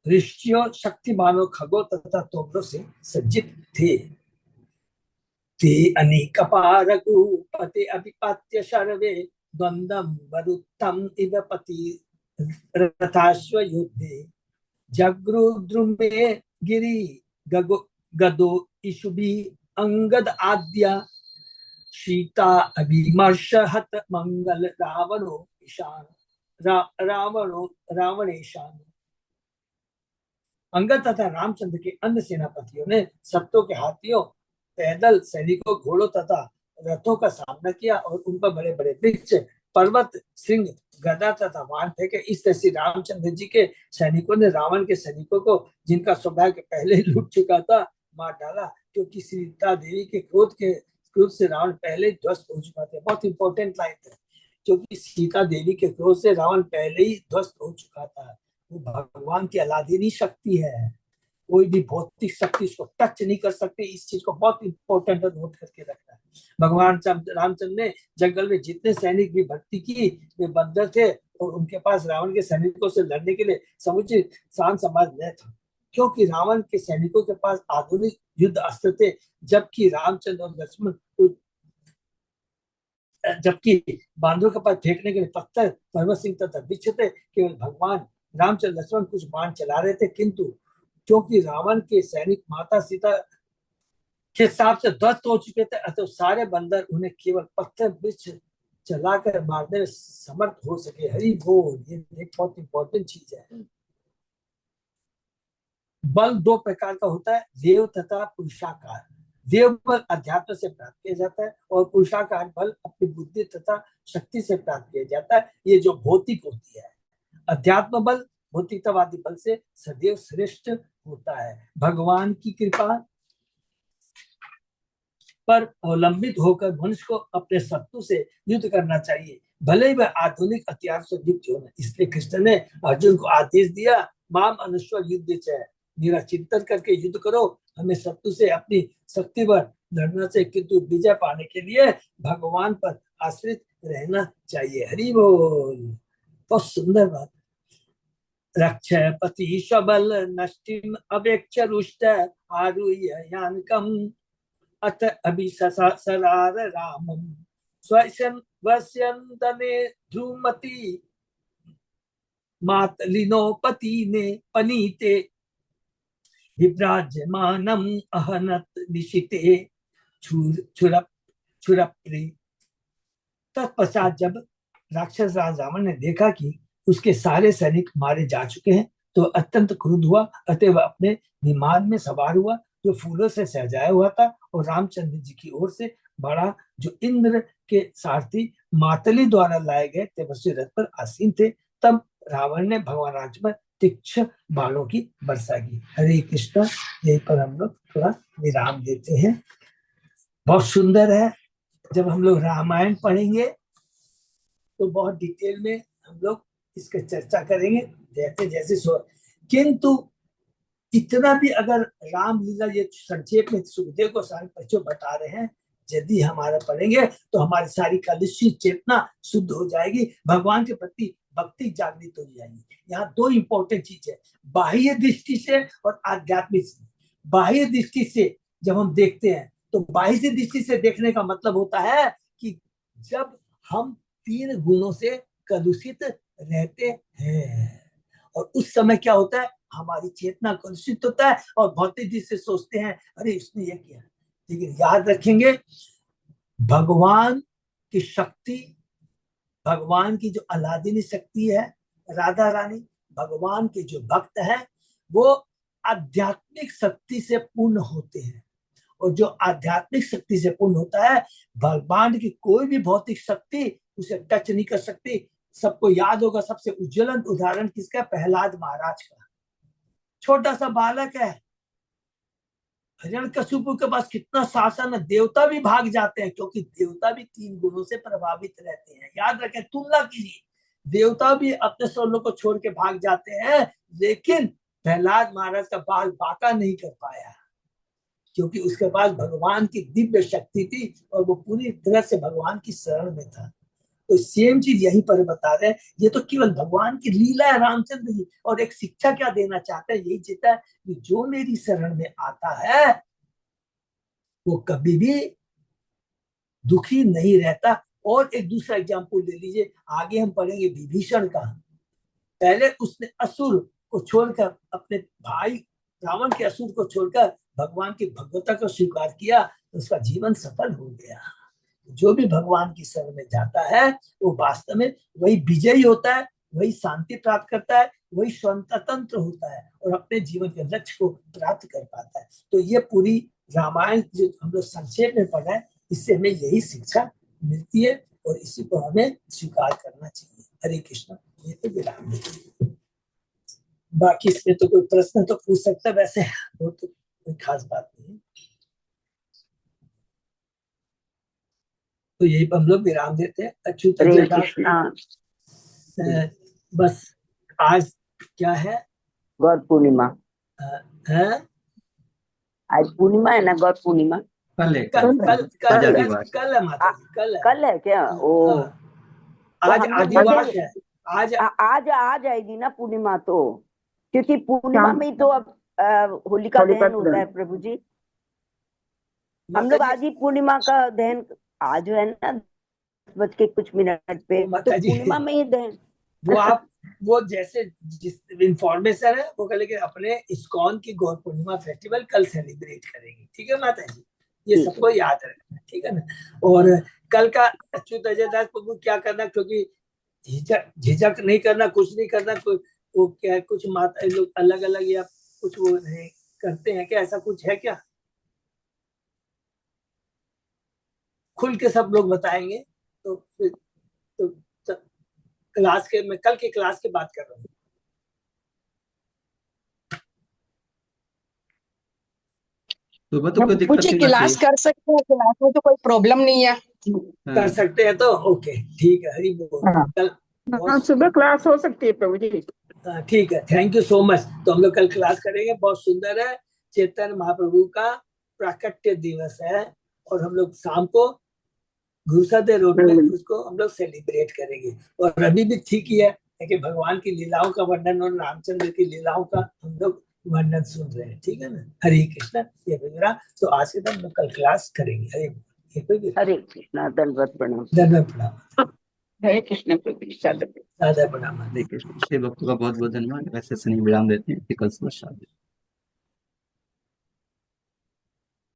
ऋषियों, शक्तिमानों, खगों तथा तोमरों से सज्जित थे। ते अनेकपारगुपते अभिपात्य शर्वे द्वंद्वं वरुत्तम इव पति रथाश्व युद्धे जगृद्रुमे गिरि गदो इशुभि अंगद आद्या सीता अभिमर्श हत मंगल रावणो ईशान रावणेशान। अंगद तथा रामचंद्र के अन्य सेनापतियों ने शत्रुओं के हाथियों, पैदल सैनिकों, घोड़ों तथा रथों का सामना किया और उन पर बड़े बड़े वृक्ष, पर्वत, सिंह, गदा तथा बाण फेंके। इस तरह से रामचंद्र जी के सैनिकों ने रावण के सैनिकों को, जिनका सौभाग्य पहले ही लूट चुका था, मार डाला, क्योंकि सीता देवी के क्रोध से रावण पहले ही ध्वस्त हो चुका था। बहुत इंपॉर्टेंट लाइन है, क्योंकि सीता देवी के क्रोध से रावण पहले ही ध्वस्त हो चुका था। वो भगवान की अलादीनी शक्ति है, कोई भी भौतिक शक्ति इसको टच नहीं कर सकती। इस चीज को बहुत इंपॉर्टेंट नोट करके रखना है। भगवान रामचंद्र ने जंगल में जितने सैनिक भी भर्ती की वे बंदर थे और उनके पास रावण के सैनिकों से लड़ने के लिए समुचित शान समाज न था, क्योंकि रावण के सैनिकों के पास आधुनिक युद्ध अस्त्र थे, जबकि रामचंद्र और लक्ष्मण जबकि बांधों के पास फेंकने के लिए पत्थर, पर्वत सिंह तथा वृक्ष थे। केवल भगवान रामचंद्र लक्ष्मण कुछ बाण चला रहे थे, किंतु क्योंकि रावण के सैनिक माता सीता के हिसाब से ध्वस्त हो चुके थे, अतः सारे बंदर उन्हें केवल पत्थर वृक्ष चलाकर मारने में समर्थ हो सके। हरि बोल। ये एक बहुत इंपॉर्टेंट चीज है। बल दो प्रकार का होता है, देव तथा पुरुषाकार। देव बल अध्यात्म से प्राप्त किया जाता है और पुरुषाकार बल अपनी बुद्धि तथा शक्ति से प्राप्त किया जाता है। ये जो भौतिक होती है, अध्यात्म बल भौतिकतावादी बल से सदैव श्रेष्ठ होता है। भगवान की कृपा पर अवलंबित होकर मनुष्य को अपने शत्रु से युद्ध करना चाहिए, भले ही वह आधुनिक हथियार से युक्त हो। इसलिए कृष्ण ने अर्जुन को आदेश दिया, माम अनुस्वर युद्ध च, मेरा चिंतन करके युद्ध करो। हमें शत्रु से अपनी शक्ति पर लड़ना चाहिए, किंतु विजय पाने के लिए भगवान पर आश्रित रहना चाहिए। हरि बोल। बहुत सुंदर बात। रक्षपति सबल नष्टिम अवेक्ष रुष्ट आरुह्य यानकम अथ अभिसरार रामम स्वयं वस्यन्दने ध्रुमति मातलिनोपति ने पनीते विभ्राजमानम अहनत निशिते छुरप्री। तत्पश्चात जब राक्षस राज रावण ने देखा कि उसके सारे सैनिक मारे जा चुके हैं तो अत्यंत क्रुद्ध हुआ। अतः वह अपने विमान में सवार हुआ जो फूलों से सजाया हुआ था और रामचंद्र जी की ओर से बड़ा जो इंद्र के सारथी मातली द्वारा लाए गए तेजस्वी रथ पर आसीन थे। तब रावण ने भगवान राम पर तीक्ष्ण बाणों की वर्षा की। हरे कृष्णा। यहीं पर हम लोग थोड़ा विराम देते हैं। बहुत सुंदर है। जब हम लोग रामायण पढ़ेंगे तो बहुत डिटेल में हम लोग इसका चर्चा करेंगे जैसे जैसे किंतु इतना भी अगर रामलीला ये संक्षेप में सुखदेव को सारे बच्चों बता रहे हैं, यदि हमारा पढ़ेंगे तो हमारी सारी कलुषित चेतना शुद्ध हो जाएगी, भगवान के प्रति भक्ति जागृत हो जाएगी। यहाँ दो इंपॉर्टेंट चीज है, बाह्य दृष्टि से और आध्यात्मिक से। बाह्य दृष्टि से जब हम देखते हैं तो बाह्य दृष्टि से देखने का मतलब होता है कि जब हम 3 गुणों से कलुषित रहते हैं और उस समय क्या होता है, हमारी चेतना कलुषित होता है और भौतिक दृष्टि से सोचते हैं अरे इसने ये किया। लेकिन याद रखेंगे भगवान की शक्ति, भगवान की जो अलादीनी शक्ति है, राधा रानी, भगवान के जो भक्त है वो आध्यात्मिक शक्ति से पूर्ण होते हैं। और जो आध्यात्मिक शक्ति से पूर्ण होता है, भगवान की कोई भी भौतिक शक्ति उसे टच नहीं कर सकती। सबको याद होगा सबसे उज्ज्वलन उदाहरण किसका, प्रहलाद महाराज का। छोटा सा बालक है, हिरण्यकशिपु के पास कितना शासन है, देवता भी भाग जाते हैं क्योंकि देवता भी 3 गुणों से प्रभावित रहते हैं। याद रखें, तुलना कीजिए, देवता भी अपने स्वरों को छोड़ के भाग जाते हैं, लेकिन प्रहलाद महाराज का बाल बांका नहीं कर पाया क्योंकि उसके पास भगवान की दिव्य शक्ति थी और वो पूरी तरह से भगवान की शरण में था। तो सेम चीज यहीं पर बता रहे हैं। ये तो केवल भगवान की लीला है रामचंद्र जी, और एक शिक्षा क्या देना चाहते हैं, यही चीता है कि जो मेरी शरण में आता है वो कभी भी दुखी नहीं रहता। और एक दूसरा एग्जाम्पल ले लीजिए, आगे हम पढ़ेंगे विभीषण का। पहले उसने असुर को छोड़कर, अपने भाई रावण के असुर को छोड़कर भगवान की भगवता को स्वीकार किया तो उसका जीवन सफल हो गया। जो भी भगवान की शरण में जाता है वो वास्तव में वही विजयी होता है, वही शांति प्राप्त करता है, वही स्वतंत्र होता है और अपने जीवन के लक्ष्य को प्राप्त कर पाता है। तो ये पूरी रामायण जो हम लोग संक्षेप में पढ़ा है, इससे हमें यही शिक्षा मिलती है और इसी को हमें स्वीकार करना चाहिए। हरे कृष्ण। ये तो विराम देते, बाकी इसमें तो कोई प्रश्न तो पूछ सकता है, वैसे वो तो कोई खास बात नहीं है। तो यही पर हम लोग विराम देते हैं। अच्युत बस आज क्या है, गौर पूर्णिमा है, आज पूर्णिमा है ना, गौर पूर्णिमा कल है, कल है माता जी, कल है क्या? ओ आज आदिवास है। आज जाएगी ना पूर्णिमा, तो क्योंकि पूर्णिमा में तो अब होलिका दहन होता है प्रभु जी। हम लोग आज ही पूर्णिमा का दहन आज है ना 10 बज के कुछ मिनट पे, तो पूर्णिमा में ही दहन। वो जैसे जिस इन्फॉर्मेशन है वो कल के अपने इस्कॉन की गौर पूर्णिमा फेस्टिवल कल सेलिब्रेट करेंगे। ठीक है माता जी, ये सबको याद रखना, ठीक है ना। और कल का अच्युत अजय दास प्रभु क्या करना, क्योंकि झिझक नहीं करना, कुछ नहीं करना, वो क्या कुछ माता लोग अलग अलग या कुछ वो नहीं करते हैं क्या, ऐसा कुछ है क्या? खुल के सब लोग बताएंगे तो फिर तो क्लास के, मैं कल के क्लास की बात कर रहा हूँ। तो कोई दिक्कत नहीं, क्लास कर सकते हैं, क्लास में तो कोई प्रॉब्लम नहीं है, कर सकते हैं तो ओके, ठीक है। हरी बोल। कल सुबह क्लास हो सकती है प्रभु जी। ठीक है, थैंक यू सो मच। तो हम लोग कल क्लास करेंगे, बहुत सुंदर है। चैतन्य महाप्रभु का प्राकट्य दिवस है और हम लोग शाम को घुसादे रोड में उसको हम लोग सेलिब्रेट करेंगे। और अभी भी ठीक ही है कि भगवान की लीलाओं का वर्णन और रामचंद्र की लीलाओं का हम लोग वर्णन सुन रहे हैं, ठीक है ना। हरे कृष्ण। ये मेरा तो आज के दिन हम लोग कल क्लास करेंगे। हरे कृष्णा। दंडवत प्रणाम। दंडवत प्रणाम। हरे कृष्ण प्रभु जी। सादा प्रणाम। हरे कृष्ण। भक्तों का बहुत बहुत धन्यवाद। वैसे से नहीं विराम देते हैं, कल सुबह शादी।